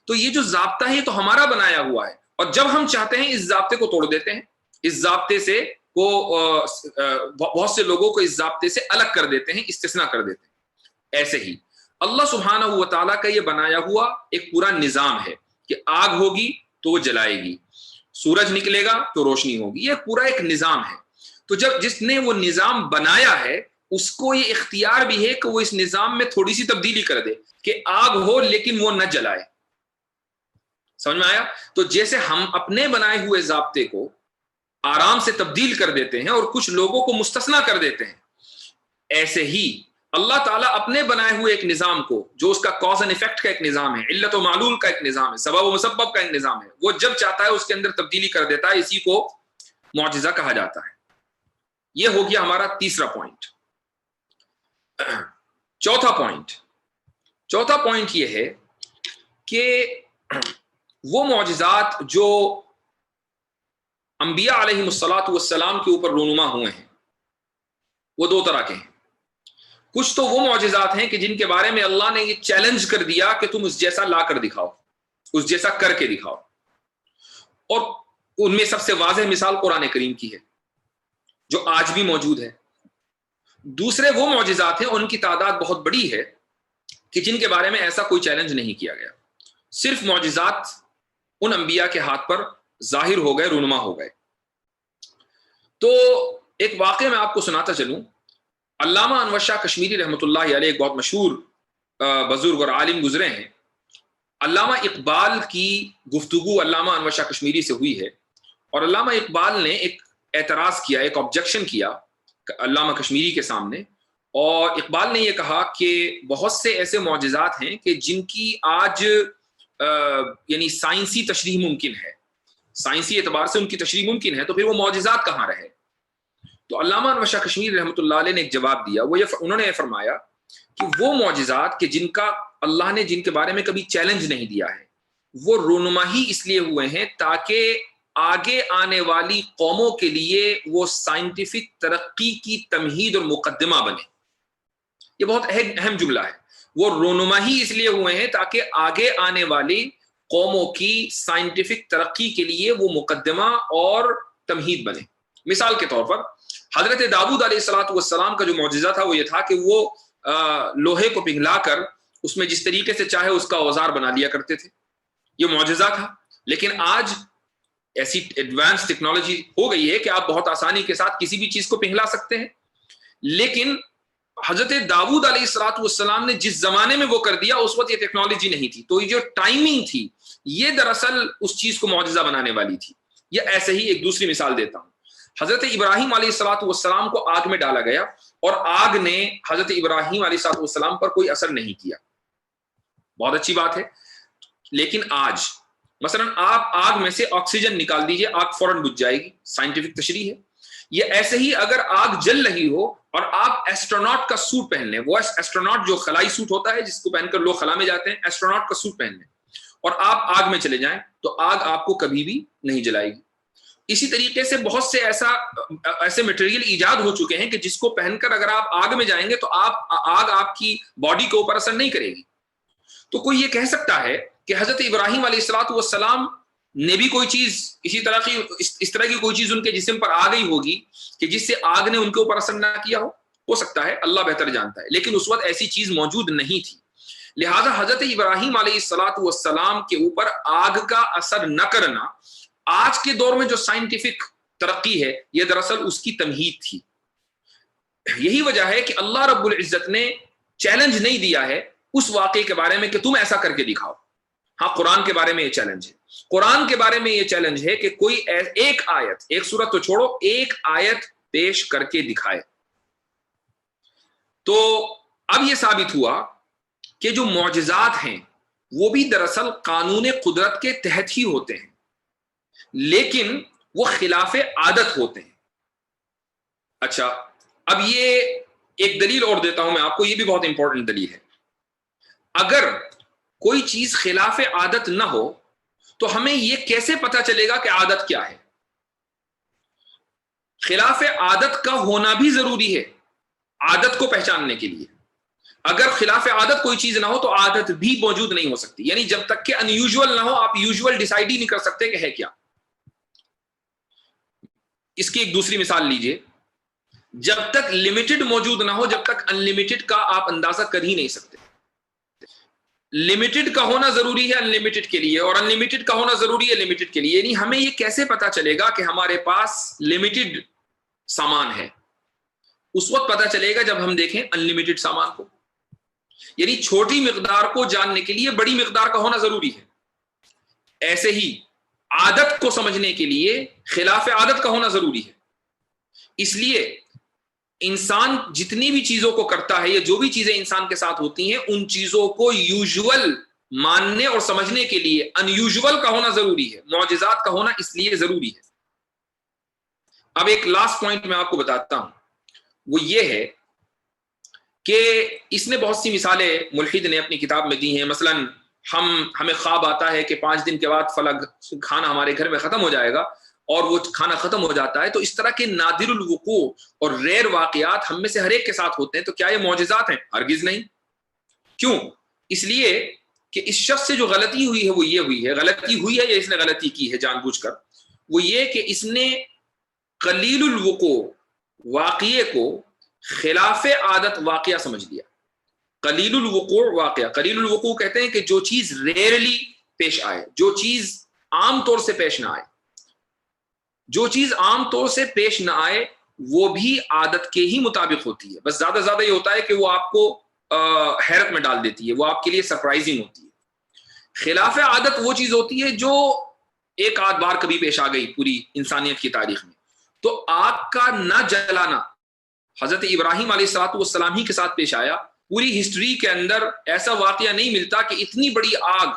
تو یہ جو ضابطہ ہے یہ تو ہمارا بنایا ہوا ہے, اور جب ہم چاہتے ہیں اس ضابطے کو توڑ دیتے ہیں, اس ضابطے سے بہت سے لوگوں کو اس ضابطے سے الگ کر دیتے ہیں, استثناء کر دیتے ہیں. ایسے ہی اللہ سبحانہ و تعالیٰ کا یہ بنایا ہوا ایک پورا نظام ہے کہ آگ ہوگی تو وہ جلائے گی, سورج نکلے گا تو روشنی ہوگی, یہ پورا ایک نظام ہے. تو جب جس نے وہ نظام بنایا ہے اس کو یہ اختیار بھی ہے کہ وہ اس نظام میں تھوڑی سی تبدیلی کر دے کہ آگ ہو لیکن وہ نہ جلائے. سمجھ میں آیا؟ تو جیسے ہم اپنے بنائے ہوئے ضابطے کو آرام سے تبدیل کر دیتے ہیں اور کچھ لوگوں کو مستثنا کر دیتے ہیں, ایسے ہی اللہ تعالیٰ اپنے بنائے ہوئے ایک نظام کو, جو اس کا کاز اینڈ ایفیکٹ کا ایک نظام ہے, علت و معلول کا ایک نظام ہے, سبب و مسبب کا ایک نظام ہے, وہ جب چاہتا ہے اس کے اندر تبدیلی کر دیتا ہے. اسی کو معجزہ کہا جاتا ہے. یہ ہو گیا ہمارا تیسرا پوائنٹ. چوتھا پوائنٹ یہ ہے کہ وہ معجزات جو انبیاء علیہ الصلاۃ والسلام کے اوپر رونما ہوئے ہیں وہ دو طرح کے ہیں. کچھ تو وہ معجزات ہیں کہ جن کے بارے میں اللہ نے یہ چیلنج کر دیا کہ تم اس جیسا لا کر دکھاؤ, اس جیسا کر کے دکھاؤ, اور ان میں سب سے واضح مثال قرآن کریم کی ہے جو آج بھی موجود ہے. دوسرے وہ معجزات ہیں, ان کی تعداد بہت بڑی ہے, کہ جن کے بارے میں ایسا کوئی چیلنج نہیں کیا گیا, صرف معجزات ان انبیاء کے ہاتھ پر ظاہر ہو گئے, رونما ہو گئے. تو ایک واقعہ میں آپ کو سناتا چلوں. علامہ انور شاہ کشمیری رحمۃ اللہ علیہ ایک بہت مشہور بزرگ اور عالم گزرے ہیں. علامہ اقبال کی گفتگو علامہ انور شاہ کشمیری سے ہوئی ہے, اور علامہ اقبال نے ایک اعتراض کیا, ایک آبجیکشن کیا علامہ کشمیری کے سامنے, اور اقبال نے یہ کہا کہ بہت سے ایسے معجزات ہیں کہ جن کی آج یعنی سائنسی تشریح ممکن ہے, سائنسی اعتبار سے ان کی تشریح ممکن ہے, تو پھر وہ معجزات کہاں رہے. تو علامہ انور شاہ کشمیری رحمۃ اللہ علیہ نے ایک جواب دیا. انہوں نے یہ فرمایا کہ وہ معجزات کہ جن کا اللہ نے جن کے بارے میں کبھی چیلنج نہیں دیا ہے, وہ رونما ہی اس لیے ہوئے ہیں تاکہ آگے آنے والی قوموں کے لیے وہ سائنٹیفک ترقی کی تمہید اور مقدمہ بنے. یہ بہت اہم جملہ ہے. وہ رونما ہی اس لیے ہوئے ہیں تاکہ آگے آنے والی قوموں کی سائنٹیفک ترقی کے لیے وہ مقدمہ اور تمہید بنے. مثال کے طور پر حضرت داؤد علیہ الصلوۃ والسلام کا جو معجزہ تھا وہ یہ تھا کہ وہ لوہے کو پگھلا کر اس میں جس طریقے سے چاہے اس کا اوزار بنا لیا کرتے تھے. یہ معجزہ تھا. لیکن آج ایسی ایڈوانس ٹیکنالوجی ہو گئی ہے کہ آپ بہت آسانی کے ساتھ کسی بھی چیز کو پگھلا سکتے ہیں. لیکن حضرت داؤد علیہ الصلوۃ والسلام نے جس زمانے میں وہ کر دیا اس وقت یہ ٹیکنالوجی نہیں تھی. تو یہ جو ٹائمنگ تھی یہ دراصل اس چیز کو معجزہ بنانے والی تھی. یہ ایسے ہی ایک دوسری مثال دیتا ہوں. حضرت ابراہیم علیہ الصلوۃ والسلام کو آگ میں ڈالا گیا اور آگ نے حضرت ابراہیم علیہ الصلوۃ والسلام پر کوئی اثر نہیں کیا. بہت اچھی بات ہے. لیکن آج مثلا آپ آگ میں سے آکسیجن نکال دیجئے, آگ فوراً بجھ جائے گی. سائنٹیفک تشریح ہے. یہ ایسے ہی اگر آگ جل رہی ہو اور آپ ایسٹروناٹ کا سوٹ پہن لیں, وہ ایسٹروناٹ جو خلائی سوٹ ہوتا ہے جس کو پہن کر لوگ خلا میں جاتے ہیں, ایسٹروناٹ کا سوٹ پہن لیں اور آپ آگ میں چلے جائیں تو آگ آپ کو کبھی بھی نہیں جلائے گی. اسی طریقے سے بہت سے ایسے مٹیریل ایجاد ہو چکے ہیں کہ جس کو پہن کر اگر آپ آگ میں جائیں گے تو آگ آپ کی باڈی کے اوپر اثر نہیں کرے گی. تو کوئی یہ کہہ سکتا ہے کہ حضرت ابراہیم علیہ الصلوۃ والسلام نے بھی کوئی چیز اس طرح کی کوئی چیز ان کے جسم پر آ گئی ہوگی کہ جس سے آگ نے ان کے اوپر اثر نہ کیا ہو سکتا ہے, اللہ بہتر جانتا ہے. لیکن اس وقت ایسی چیز موجود نہیں تھی. لہذا حضرت ابراہیم علیہ الصلوۃ والسلام کے اوپر آگ کا اثر نہ کرنا آج کے دور میں جو سائنٹیفک ترقی ہے یہ دراصل اس کی تمہید تھی. یہی وجہ ہے کہ اللہ رب العزت نے چیلنج نہیں دیا ہے اس واقعے کے بارے میں کہ تم ایسا کر کے دکھاؤ. ہاں, قرآن کے بارے میں یہ چیلنج ہے. قرآن کے بارے میں یہ چیلنج ہے کہ کوئی ایک آیت, ایک سورت تو چھوڑو, ایک آیت پیش کر کے دکھائے. تو اب یہ ثابت ہوا کہ جو معجزات ہیں وہ بھی دراصل قانون قدرت کے تحت ہی ہوتے ہیں, لیکن وہ خلاف عادت ہوتے ہیں. اچھا, اب یہ ایک دلیل اور دیتا ہوں میں آپ کو, یہ بھی بہت امپورٹنٹ دلیل ہے. اگر کوئی چیز خلاف عادت نہ ہو تو ہمیں یہ کیسے پتہ چلے گا کہ عادت کیا ہے؟ خلاف عادت کا ہونا بھی ضروری ہے عادت کو پہچاننے کے لیے. اگر خلاف عادت کوئی چیز نہ ہو تو عادت بھی موجود نہیں ہو سکتی. یعنی جب تک کہ ان یوزول نہ ہو آپ یوزول ڈیسائیڈ ہی نہیں کر سکتے کہ ہے کیا. اس کی ایک دوسری مثال لیجئے, جب تک لمیٹڈ موجود نہ ہو جب تک ان لمیٹڈ کا آپ اندازہ کر ہی نہیں سکتے. لمیٹڈ کا ہونا ضروری ہے ان لمیٹڈ کے لیے, اور ان لمیٹڈ کا ہونا ضروری ہے لمیٹڈ کے لیے. یعنی ہمیں یہ کیسے پتا چلے گا کہ ہمارے پاس لمیٹڈ سامان ہے؟ اس وقت پتا چلے گا جب ہم دیکھیں ان لمیٹڈ سامان کو. یعنی چھوٹی مقدار کو جاننے کے لیے بڑی مقدار کا ہونا ضروری ہے. ایسے ہی عادت کو سمجھنے کے لیے خلاف عادت کا ہونا ضروری ہے. اس لیے انسان جتنی بھی چیزوں کو کرتا ہے یا جو بھی چیزیں انسان کے ساتھ ہوتی ہیں ان چیزوں کو یوزول ماننے اور سمجھنے کے لیے ان یوزول کا ہونا ضروری ہے. معجزات کا ہونا اس لیے ضروری ہے. اب ایک لاسٹ پوائنٹ میں آپ کو بتاتا ہوں, وہ یہ ہے کہ اس نے بہت سی مثالیں ملحد نے اپنی کتاب میں دی ہیں. مثلا ہمیں خواب آتا ہے کہ 5 دن کے بعد فلاں کھانا ہمارے گھر میں ختم ہو جائے گا, اور وہ کھانا ختم ہو جاتا ہے. تو اس طرح کے نادر الوقوع اور ریئر واقعات ہم میں سے ہر ایک کے ساتھ ہوتے ہیں. تو کیا یہ معجزات ہیں؟ ہرگز نہیں. کیوں؟ اس لیے کہ اس شخص سے جو غلطی ہوئی ہے وہ یہ ہوئی ہے, غلطی ہوئی ہے یا اس نے غلطی کی ہے جان بوجھ کر, وہ یہ کہ اس نے قلیل الوقوع واقعے کو خلاف عادت واقعہ سمجھ لیا. قلیل الوقوع واقعہ, قلیل الوقوع کہتے ہیں کہ جو چیز ریئرلی پیش آئے, جو چیز عام طور سے پیش نہ آئے. جو چیز عام طور سے پیش نہ آئے وہ بھی عادت کے ہی مطابق ہوتی ہے. بس زیادہ زیادہ یہ ہوتا ہے کہ وہ آپ کو حیرت میں ڈال دیتی ہے, وہ آپ کے لیے سرپرائزنگ ہوتی ہے. خلاف عادت وہ چیز ہوتی ہے جو ایک آدھ بار کبھی پیش آ گئی پوری انسانیت کی تاریخ میں. تو آگ کا نہ جلانا حضرت ابراہیم علیہ السلام ہی کے ساتھ پیش آیا. پوری ہسٹری کے اندر ایسا واقعہ نہیں ملتا کہ اتنی بڑی آگ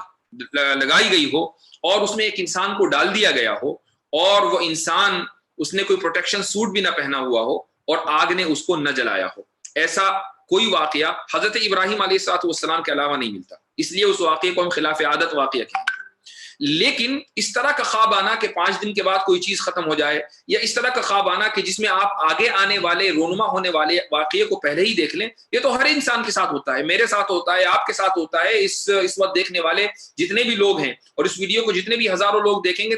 لگائی گئی ہو اور اس میں ایک انسان کو ڈال دیا گیا ہو, اور وہ انسان اس نے کوئی پروٹیکشن سوٹ بھی نہ پہنا ہوا ہو اور آگ نے اس کو نہ جلایا ہو. ایسا کوئی واقعہ حضرت ابراہیم علیہ السلام کے علاوہ نہیں ملتا. اس لیے اس واقعے کو ہم خلاف عادت واقعہ کہیں گے. لیکن اس طرح کا خواب آنا کہ 5 دن کے بعد کوئی چیز ختم ہو جائے, یا اس طرح کا خواب آنا کہ جس میں آپ آگے آنے والے رونما ہونے والے واقعے کو پہلے ہی دیکھ لیں, یہ تو ہر انسان کے ساتھ ہوتا ہے, میرے ساتھ ہوتا ہے, آپ کے ساتھ ہوتا ہے. اس وقت دیکھنے والے جتنے بھی لوگ ہیں اور اس ویڈیو کو جتنے بھی ہزاروں لوگ دیکھیں گے,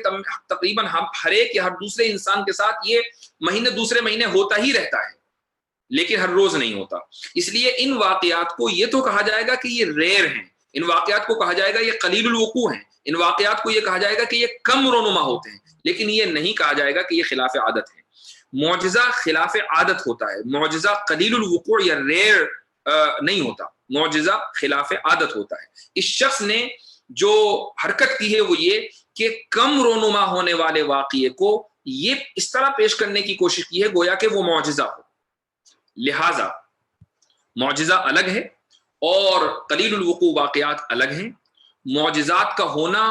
تقریباً ہر ایک یا ہر دوسرے انسان کے ساتھ یہ دوسرے مہینے ہوتا ہی رہتا ہے, لیکن ہر روز نہیں ہوتا. اس لیے ان واقعات کو یہ تو کہا جائے گا کہ یہ ریئر ہیں, ان واقعات کو کہا جائے گا یہ قلیل الوقوع ہیں, ان واقعات کو یہ کہا جائے گا کہ یہ کم رونما ہوتے ہیں, لیکن یہ نہیں کہا جائے گا کہ یہ خلاف عادت ہے. معجزہ خلاف عادت ہوتا ہے, معجزہ قلیل الوقوع یا ریئر نہیں ہوتا, معجزہ خلاف عادت ہوتا ہے. اس شخص نے جو حرکت کی ہے وہ یہ کہ کم رونما ہونے والے واقعے کو یہ اس طرح پیش کرنے کی کوشش کی ہے گویا کہ وہ معجزہ ہو. لہذا معجزہ الگ ہے اور قلیل الوقوع واقعات الگ ہیں. معجزات کا ہونا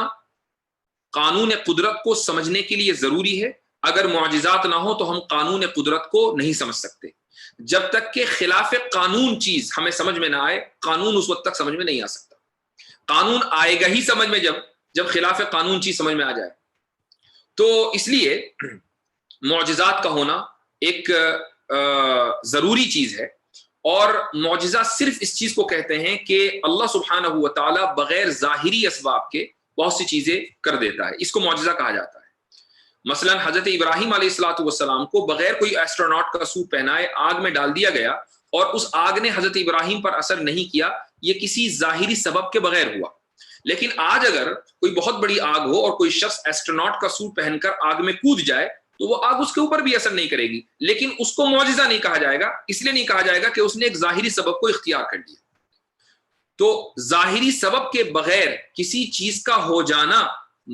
قانون قدرت کو سمجھنے کے لیے ضروری ہے. اگر معجزات نہ ہو تو ہم قانون قدرت کو نہیں سمجھ سکتے. جب تک کہ خلاف قانون چیز ہمیں سمجھ میں نہ آئے, قانون اس وقت تک سمجھ میں نہیں آ سکتا. قانون آئے گا ہی سمجھ میں جب خلاف قانون چیز سمجھ میں آ جائے. تو اس لیے معجزات کا ہونا ایک ضروری چیز ہے. اور معجزہ صرف اس چیز کو کہتے ہیں کہ اللہ سبحانہ و تعالی بغیر ظاہری اسباب کے بہت سی چیزیں کر دیتا ہے, اس کو معجزہ کہا جاتا ہے. مثلا حضرت ابراہیم علیہ السلام کو بغیر کوئی ایسٹروناٹ کا سوٹ پہنائے آگ میں ڈال دیا گیا, اور اس آگ نے حضرت ابراہیم پر اثر نہیں کیا. یہ کسی ظاہری سبب کے بغیر ہوا. لیکن آج اگر کوئی بہت بڑی آگ ہو اور کوئی شخص ایسٹروناٹ کا سوٹ پہن کر آگ میں کود جائے تو وہ آگ اس کے اوپر بھی اثر نہیں کرے گی, لیکن اس کو معجزہ نہیں کہا جائے گا. اس لیے نہیں کہا جائے گا کہ اس نے ایک ظاہری سبب کو اختیار کر لیا. تو ظاہری سبب کے بغیر کسی چیز کا ہو جانا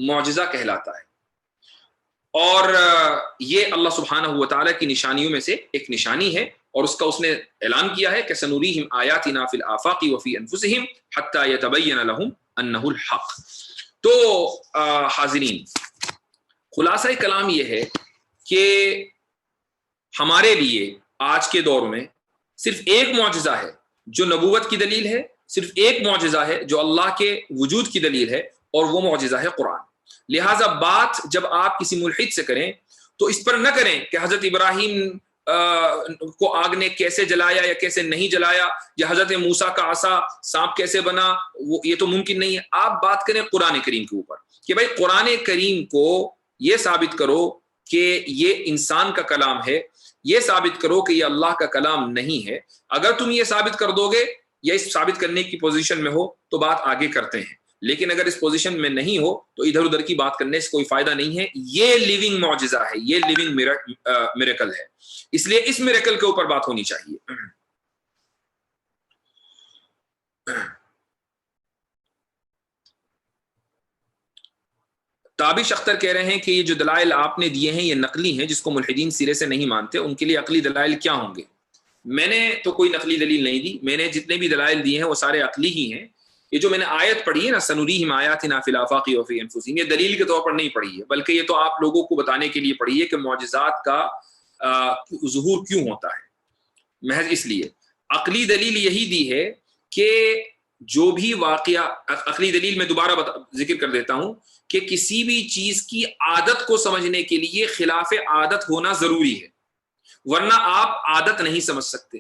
معجزہ کہلاتا ہے. اور یہ اللہ سبحانہ و تعالیٰ کی نشانیوں میں سے ایک نشانی ہے, اور اس کا اس نے اعلان کیا ہے کہ سنوریہم آیاتنا فی الآفاق وفی انفسہم حتی یتبین لہم انہ الحق. تو حاضرین, خلاصہ کلام یہ ہے کہ ہمارے لیے آج کے دور میں صرف ایک معجزہ ہے جو نبوت کی دلیل ہے, صرف ایک معجزہ ہے جو اللہ کے وجود کی دلیل ہے, اور وہ معجزہ ہے قرآن. لہٰذا بات جب آپ کسی ملحد سے کریں تو اس پر نہ کریں کہ حضرت ابراہیم کو آگ نے کیسے جلایا یا کیسے نہیں جلایا، یا حضرت موسیٰ کا عصا سانپ کیسے بنا، وہ یہ تو ممکن نہیں ہے۔ آپ بات کریں قرآن کریم کے اوپر کہ بھائی قرآن کریم کو یہ ثابت کرو کہ یہ انسان کا کلام ہے، یہ ثابت کرو کہ یہ اللہ کا کلام نہیں ہے۔ اگر تم یہ ثابت کر دو گے یا اس ثابت کرنے کی پوزیشن میں ہو تو بات آگے کرتے ہیں، لیکن اگر اس پوزیشن میں نہیں ہو تو ادھر ادھر کی بات کرنے سے کوئی فائدہ نہیں ہے۔ یہ لیونگ معجزہ ہے، یہ لیونگ میریکل ہے، اس لیے اس میریکل کے اوپر بات ہونی چاہیے۔ تابش اختر کہہ رہے ہیں کہ یہ جو دلائل آپ نے دیے ہیں یہ نقلی ہیں، جس کو ملحدین سرے سے نہیں مانتے، ان کے لیے عقلی دلائل کیا ہوں گے؟ میں نے تو کوئی نقلی دلیل نہیں دی، میں نے جتنے بھی دلائل دیے ہیں وہ سارے عقلی ہی ہیں۔ یہ جو میں نے آیت پڑھی ہے نا، سنریہم آیاتنا فی الآفاق وفی انفسہم، یہ دلیل کے طور پر نہیں پڑھی ہے، بلکہ یہ تو آپ لوگوں کو بتانے کے لیے پڑھی ہے کہ معجزات کا ظہور کیوں ہوتا ہے۔ محض اس لیے عقلی دلیل یہی دی ہے کہ جو بھی واقعہ، عقلی دلیل میں دوبارہ ذکر کر دیتا ہوں کہ کسی بھی چیز کی عادت کو سمجھنے کے لیے خلاف عادت ہونا ضروری ہے، ورنہ آپ عادت نہیں سمجھ سکتے،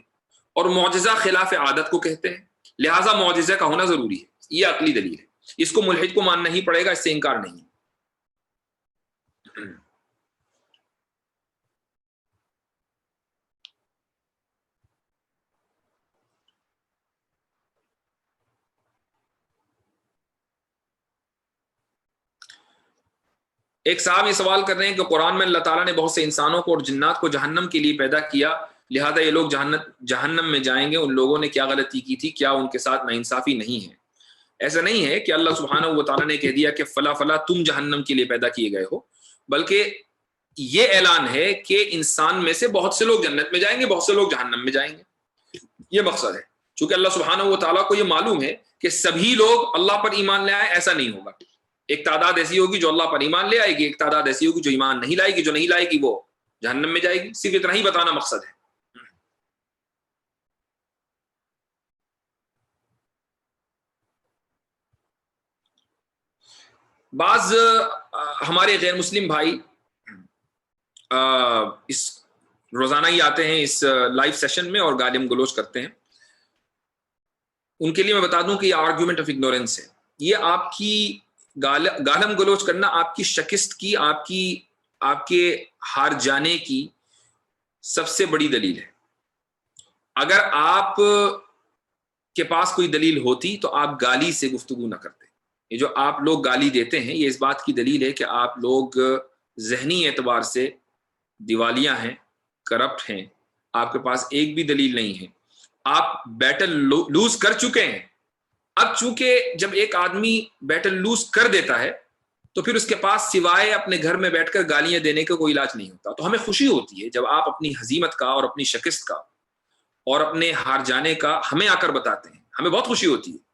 اور معجزہ خلاف عادت کو کہتے ہیں، لہٰذا معجزہ کا ہونا ضروری ہے۔ یہ عقلی دلیل ہے، اس کو ملحد کو ماننا ہی پڑے گا، اس سے انکار نہیں۔ ایک صاحب یہ سوال کر رہے ہیں کہ قرآن میں اللہ تعالیٰ نے بہت سے انسانوں کو اور جنات کو جہنم کے لیے پیدا کیا، لہذا یہ لوگ جہنم میں جائیں گے، ان لوگوں نے کیا غلطی کی تھی، کیا ان کے ساتھ ناانصافی نہیں ہے؟ ایسا نہیں ہے کہ اللہ سبحانہ و تعالیٰ نے کہہ دیا کہ فلا فلا تم جہنم کے لیے پیدا کیے گئے ہو، بلکہ یہ اعلان ہے کہ انسان میں سے بہت سے لوگ جنت میں جائیں گے، بہت سے لوگ جہنم میں جائیں گے، یہ مقصد ہے۔ چونکہ اللہ سبحانہ و تعالیٰ کو یہ معلوم ہے کہ سبھی لوگ اللہ پر ایمان لے آئے، ایسا نہیں ہوگا۔ ایک تعداد ایسی ہوگی جو اللہ پر ایمان لے آئے گی، ایک تعداد ایسی ہوگی جو ایمان نہیں لائے گی، جو نہیں لائے گی وہ جہنم میں جائے گی۔ صرف اتنا ہی بتانا مقصد ہے۔ بعض ہمارے غیر مسلم بھائی اس روزانہ ہی آتے ہیں اس لائیو سیشن میں اور گالم گلوچ کرتے ہیں، ان کے لیے میں بتا دوں کہ یہ آرگیومنٹ آف اگنورینس ہے۔ یہ آپ کی گالم گلوچ کرنا آپ کی شکست کی، آپ کے ہار جانے کی سب سے بڑی دلیل ہے۔ اگر آپ کے پاس کوئی دلیل ہوتی تو آپ گالی سے گفتگو نہ کرتے۔ یہ جو آپ لوگ گالی دیتے ہیں یہ اس بات کی دلیل ہے کہ آپ لوگ ذہنی اعتبار سے دیوالیہ ہیں، کرپٹ ہیں، آپ کے پاس ایک بھی دلیل نہیں ہے، آپ بیٹل لوز کر چکے ہیں۔ اب چونکہ جب ایک آدمی بیٹل لوز کر دیتا ہے تو پھر اس کے پاس سوائے اپنے گھر میں بیٹھ کر گالیاں دینے کا کوئی علاج نہیں ہوتا۔ تو ہمیں خوشی ہوتی ہے جب آپ اپنی ہزیمت کا اور اپنی شکست کا اور اپنے ہار جانے کا ہمیں آ کر بتاتے ہیں، ہمیں بہت خوشی ہوتی ہے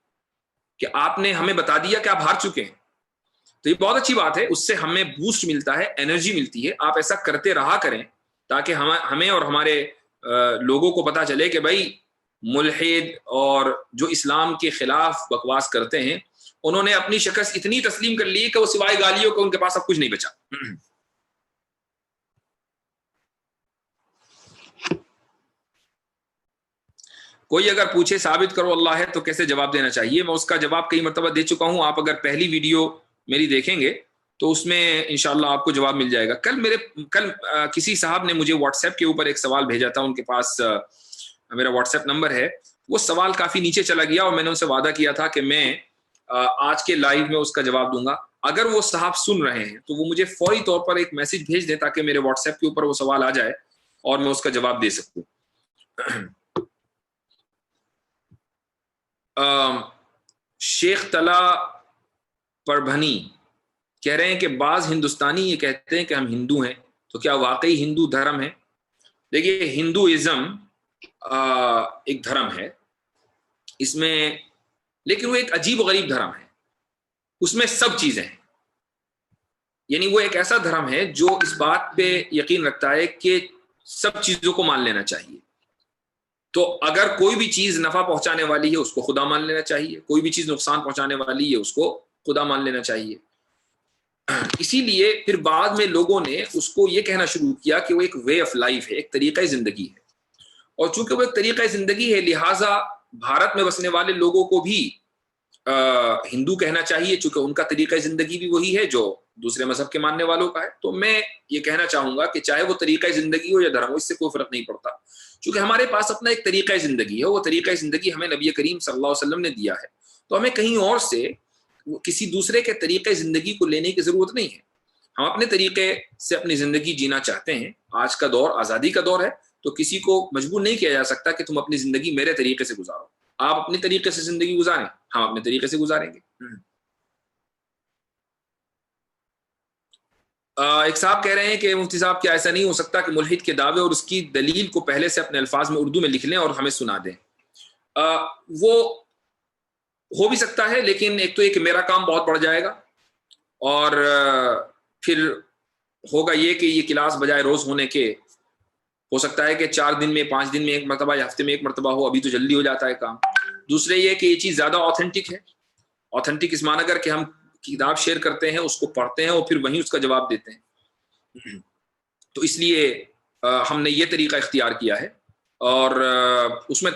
کہ آپ نے ہمیں بتا دیا کہ آپ ہار چکے ہیں۔ تو یہ بہت اچھی بات ہے، اس سے ہمیں بوسٹ ملتا ہے، انرجی ملتی ہے۔ آپ ایسا کرتے رہا کریں تاکہ ہمیں اور ہمارے لوگوں کو پتا چلے کہ بھائی ملحد اور جو اسلام کے خلاف بکواس کرتے ہیں انہوں نے اپنی شکست اتنی تسلیم کر لی کہ وہ سوائے گالیوں کو ان کے پاس اب کچھ نہیں بچا۔ کوئی اگر پوچھے ثابت کرو اللہ ہے تو کیسے جواب دینا چاہیے؟ میں اس کا جواب کئی مرتبہ دے چکا ہوں، آپ اگر پہلی ویڈیو میری دیکھیں گے تو اس میں انشاءاللہ آپ کو جواب مل جائے گا۔ کل کسی صاحب نے مجھے واٹس ایپ کے اوپر ایک سوال بھیجا تھا، ان کے پاس میرا واٹس ایپ نمبر ہے، وہ سوال کافی نیچے چلا گیا اور میں نے ان سے وعدہ کیا تھا کہ میں آج کے لائیو میں اس کا جواب دوں گا۔ اگر وہ صاحب سن رہے ہیں تو وہ مجھے فوری طور پر ایک میسج بھیج دیں تاکہ میرے واٹس ایپ کے اوپر وہ سوال آ جائے اور میں اس کا جواب دے سکوں۔ شیخ طلا پربھنی کہہ رہے ہیں کہ بعض ہندوستانی یہ کہتے ہیں کہ ہم ہندو ہیں، تو کیا واقعی ہندو دھرم ہے؟ دیکھیے ہندوازم ایک دھرم ہے، اس میں لیکن وہ ایک عجیب و غریب دھرم ہے، اس میں سب چیزیں ہیں، یعنی وہ ایک ایسا دھرم ہے جو اس بات پہ یقین رکھتا ہے کہ سب چیزوں کو مان لینا چاہیے۔ تو اگر کوئی بھی چیز نفع پہنچانے والی ہے اس کو خدا مان لینا چاہیے، کوئی بھی چیز نقصان پہنچانے والی ہے اس کو خدا مان لینا چاہیے۔ اسی لیے پھر بعد میں لوگوں نے اس کو یہ کہنا شروع کیا کہ وہ ایک وے آف لائف ہے، ایک طریقہ زندگی ہے، اور چونکہ وہ ایک طریقہ زندگی ہے لہٰذا بھارت میں بسنے والے لوگوں کو بھی ہندو کہنا چاہیے، چونکہ ان کا طریقہ زندگی بھی وہی ہے جو دوسرے مذہب کے ماننے والوں کا ہے۔ تو میں یہ کہنا چاہوں گا کہ چاہے وہ طریقہ زندگی ہو یا دھرم ہو، اس سے کوئی فرق نہیں پڑتا، چونکہ ہمارے پاس اپنا ایک طریقہ زندگی ہے، وہ طریقہ زندگی ہمیں نبی کریم صلی اللہ علیہ وسلم نے دیا ہے، تو ہمیں کہیں اور سے کسی دوسرے کے طریقہ زندگی کو لینے کی ضرورت نہیں ہے۔ ہم اپنے طریقے سے اپنی زندگی جینا چاہتے ہیں، آج کا دور آزادی کا دور ہے، تو کسی کو مجبور نہیں کیا جا سکتا کہ تم اپنی زندگی میرے طریقے سے گزارو، آپ اپنے طریقے سے زندگی گزاریں، ہم اپنے طریقے سے گزاریں گے۔ ایک صاحب کہہ رہے ہیں کہ مفتی صاحب کیا ایسا نہیں ہو سکتا کہ ملحد کے دعوے اور اس کی دلیل کو پہلے سے اپنے الفاظ میں اردو میں لکھ لیں اور ہمیں سنا دیں؟ وہ ہو بھی سکتا ہے، لیکن ایک تو یہ کہ میرا کام بہت بڑھ جائے گا، اور پھر ہوگا یہ کہ یہ کلاس بجائے روز ہونے کے ہو سکتا ہے کہ 4 دن میں 5 دن میں ایک مرتبہ یا ہفتے میں ایک مرتبہ ہو، ابھی تو جلدی ہو جاتا ہے کام۔ دوسرے یہ کہ یہ چیز زیادہ آتھینٹک ہے، آتھینٹک اس معنی اگر کہ ہم کتاب شیئر کرتے ہیں، اس کو پڑھتے ہیں اور پھر وہیں اس کا جواب دیتے ہیں، تو اس لیے ہم نے یہ طریقہ اختیار کیا ہے، اور اس میں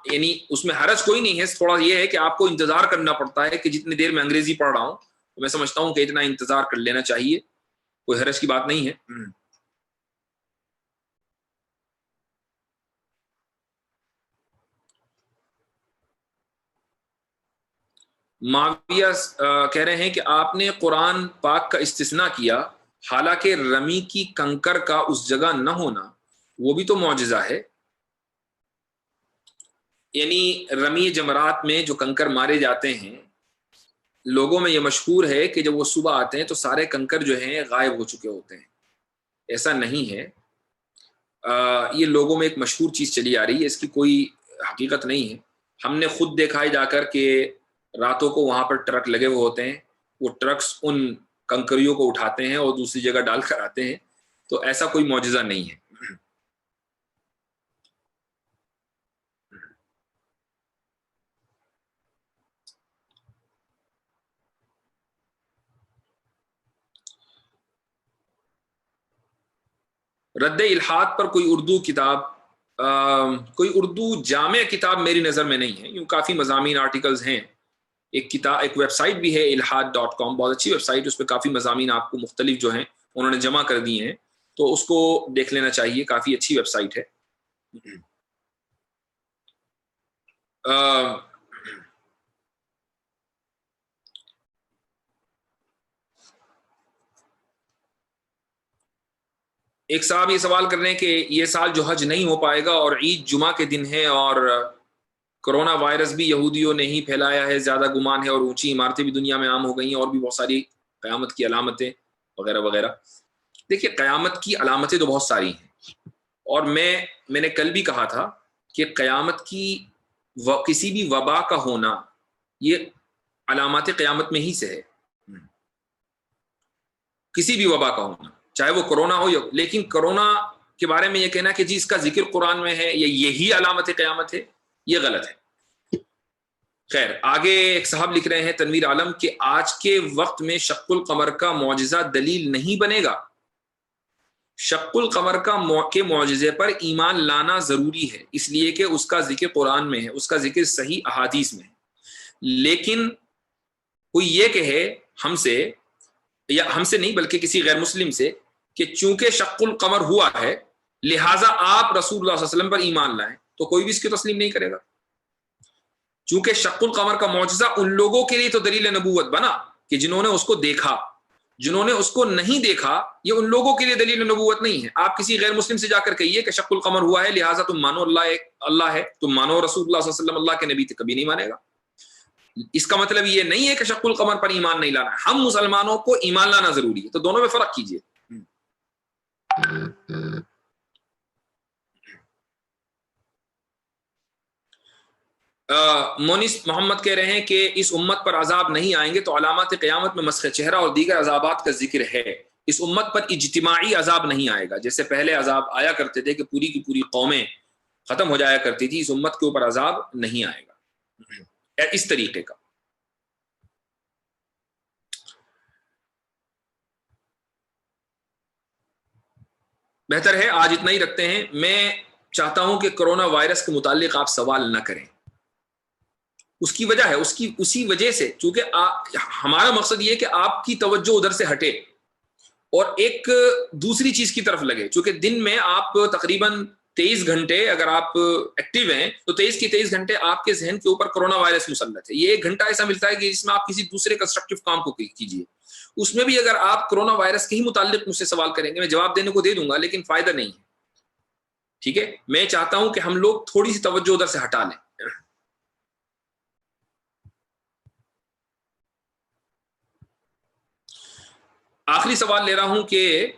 یعنی اس میں حرج کوئی نہیں ہے، تھوڑا یہ ہے کہ آپ کو انتظار کرنا پڑتا ہے کہ جتنی دیر میں انگریزی پڑھ رہا ہوں تو میں سمجھتا ہوں کہ اتنا انتظار کر لینا چاہیے، کوئی حرج کی بات نہیں ہے۔ معاویہ کہہ رہے ہیں کہ آپ نے قرآن پاک کا استثناء کیا، حالانکہ رمی کی کنکر کا اس جگہ نہ ہونا وہ بھی تو معجزہ ہے، یعنی رمی جمرات میں جو کنکر مارے جاتے ہیں، لوگوں میں یہ مشہور ہے کہ جب وہ صبح آتے ہیں تو سارے کنکر جو ہیں غائب ہو چکے ہوتے ہیں، ایسا نہیں ہے، یہ لوگوں میں ایک مشہور چیز چلی آ رہی ہے، اس کی کوئی حقیقت نہیں ہے۔ ہم نے خود دیکھا ہے جا کر کہ راتوں کو وہاں پر ٹرک لگے ہوئے ہوتے ہیں، وہ ٹرکس ان کنکریوں کو اٹھاتے ہیں اور دوسری جگہ ڈال کر آتے ہیں، تو ایسا کوئی معجزہ نہیں ہے۔ رد الحاد پر کوئی اردو کتاب، کوئی اردو جامع کتاب میری نظر میں نہیں ہے، یوں کافی مضامین آرٹیکلز ہیں، ایک کتاب، ایک ویب سائٹ بھی ہے الحاد.com، بہت اچھی ویب سائٹ، اس پہ کافی مضامین آپ کو مختلف جو ہیں انہوں نے جمع کر دیے ہیں، تو اس کو دیکھ لینا چاہیے، کافی اچھی ویب سائٹ ہے۔ ایک صاحب یہ سوال کر رہے ہیں کہ یہ سال جو حج نہیں ہو پائے گا اور عید جمعہ کے دن ہے، اور کرونا وائرس بھی یہودیوں نے ہی پھیلایا ہے، زیادہ گمان ہے، اور اونچی عمارتیں بھی دنیا میں عام ہو گئی ہیں، اور بھی بہت ساری قیامت کی علامتیں وغیرہ وغیرہ۔ دیکھیے قیامت کی علامتیں تو بہت ساری ہیں، اور میں نے کل بھی کہا تھا کہ قیامت کی کسی بھی وبا کا ہونا یہ علامات قیامت میں ہی سے ہے، کسی بھی وبا کا ہونا، چاہے وہ کرونا ہو، لیکن کرونا کے بارے میں یہ کہنا کہ جی اس کا ذکر قرآن میں ہے یا یہی علامت قیامت ہے، یہ غلط ہے۔ خیر، آگے ایک صاحب لکھ رہے ہیں تنویر عالم کہ آج کے وقت میں شق القمر کا معجزہ دلیل نہیں بنے گا۔ شق القمر کے معجزے پر ایمان لانا ضروری ہے، اس لیے کہ اس کا ذکر قرآن میں ہے، اس کا ذکر صحیح احادیث میں ہے، لیکن کوئی یہ کہے ہم سے، یا ہم سے نہیں بلکہ کسی غیر مسلم سے، کہ چونکہ شق القمر ہوا ہے لہٰذا آپ رسول اللہ صلی اللہ علیہ وسلم پر ایمان لائیں، تو کوئی بھی اس کی تسلیم نہیں کرے گا، چونکہ شق القمر کا معجزہ ان لوگوں کے لیے تو دلیل نبوت بنا کہ جنہوں نے اس کو دیکھا، جنہوں نے اس کو نہیں دیکھا یہ ان لوگوں کے لیے دلیل نبوت نہیں ہے۔ آپ کسی غیر مسلم سے جا کر کہیے کہ شق القمر ہوا ہے لہٰذا تم مانو اللہ ہے، تم مانو رسول اللہ صلی اللہ علیہ وسلم اللہ کے نبی تھے، کبھی نہیں مانے گا۔ اس کا مطلب یہ نہیں ہے کہ شق القمر پر ایمان نہیں لانا ہے، ہم مسلمانوں کو ایمان لانا ضروری ہے، تو دونوں میں فرق کیجیے۔ مونس محمد کہہ رہے ہیں کہ اس امت پر عذاب نہیں آئیں گے تو علامات قیامت میں مسخ چہرہ اور دیگر عذابات کا ذکر ہے، اس امت پر اجتماعی عذاب نہیں آئے گا، جیسے پہلے عذاب آیا کرتے تھے کہ پوری کی پوری قومیں ختم ہو جایا کرتی تھی، اس امت کے اوپر عذاب نہیں آئے گا اس طریقے کا۔ بہتر ہے آج اتنا ہی رکھتے ہیں. میں چاہتا ہوں کہ کرونا وائرس کے متعلق آپ سوال نہ کریں. اس کی وجہ ہے اسی وجہ سے، چونکہ ہمارا مقصد یہ کہ آپ کی توجہ ادھر سے ہٹے اور ایک دوسری چیز کی طرف لگے. چونکہ دن میں آپ تقریباً 23 گھنٹے اگر آپ ایکٹیو ہیں تو 23 کی 23 گھنٹے آپ کے ذہن کے اوپر کرونا وائرس مسلط ہے. یہ 1 گھنٹہ ایسا ملتا ہے کہ جس میں آپ کسی دوسرے کنسٹرکٹیو کام کو کیجیے. اس میں بھی اگر آپ کرونا وائرس کے ہی متعلق مجھ سے سوال کریں گے، میں جواب دینے کو دے دوں گا لیکن فائدہ نہیں ہے. ٹھیک ہے، میں چاہتا ہوں کہ ہم لوگ تھوڑی سی توجہ ادھر سے ہٹا لیں. آخری سوال لے رہا ہوں کہ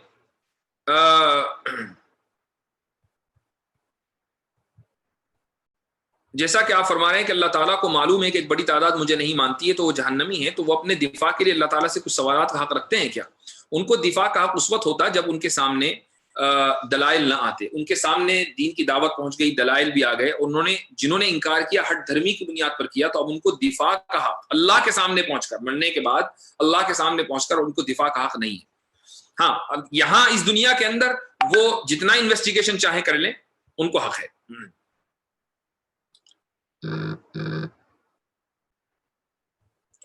جیسا کہ آپ فرما رہے ہیں کہ اللہ تعالیٰ کو معلوم ہے کہ ایک بڑی تعداد مجھے نہیں مانتی ہے تو وہ جہنمی ہے، تو وہ اپنے دفاع کے لیے اللہ تعالیٰ سے کچھ سوالات کا حق رکھتے ہیں کیا؟ ان کو دفاع کا حق اس وقت ہوتا جب ان کے سامنے دلائل نہ آتے. ان کے سامنے دین کی دعوت پہنچ گئی، دلائل بھی آ گئے، جنہوں نے انکار کیا ہٹ دھرمی کی بنیاد پر کیا، تو اب ان کو دفاع کا حق اللہ کے سامنے پہنچ کر، مرنے کے بعد اللہ کے سامنے پہنچ کر ان کو دفاع کا حق نہیں ہے. ہاں، یہاں اس دنیا کے اندر وہ جتنا انویسٹیگیشن چاہے کر لیں، ان کو حق ہے.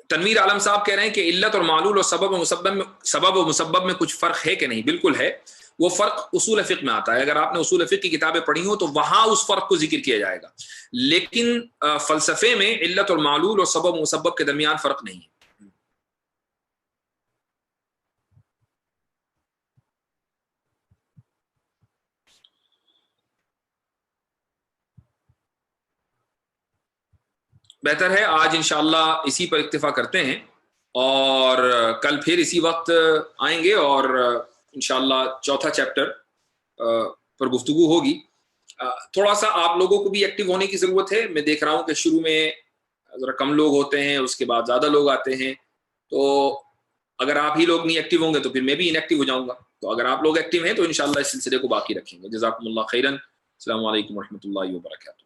تنویر عالم صاحب کہہ رہے ہیں کہ علت اور معلول اور سبب و مسبب میں کچھ فرق ہے کہ نہیں؟ بالکل ہے. وہ فرق اصول فقہ میں آتا ہے. اگر آپ نے اصول فقہ کی کتابیں پڑھی ہوں تو وہاں اس فرق کو ذکر کیا جائے گا، لیکن فلسفے میں علت اور معلول اور سبب و مسبب کے درمیان فرق نہیں ہے. بہتر ہے آج انشاءاللہ اسی پر اکتفا کرتے ہیں اور کل پھر اسی وقت آئیں گے اور انشاءاللہ چوتھا چیپٹر پر گفتگو ہوگی. تھوڑا سا آپ لوگوں کو بھی ایکٹیو ہونے کی ضرورت ہے. میں دیکھ رہا ہوں کہ شروع میں ذرا کم لوگ ہوتے ہیں، اس کے بعد زیادہ لوگ آتے ہیں، تو اگر آپ ہی لوگ نہیں ایکٹیو ہوں گے تو پھر میں بھی ان ایکٹیو ہو جاؤں گا. تو اگر آپ لوگ ایکٹیو ہیں تو انشاءاللہ اس سلسلے کو باقی رکھیں گے. جزاکم اللہ خیرا. السلام علیکم ورحمۃ اللہ وبرکاتہ.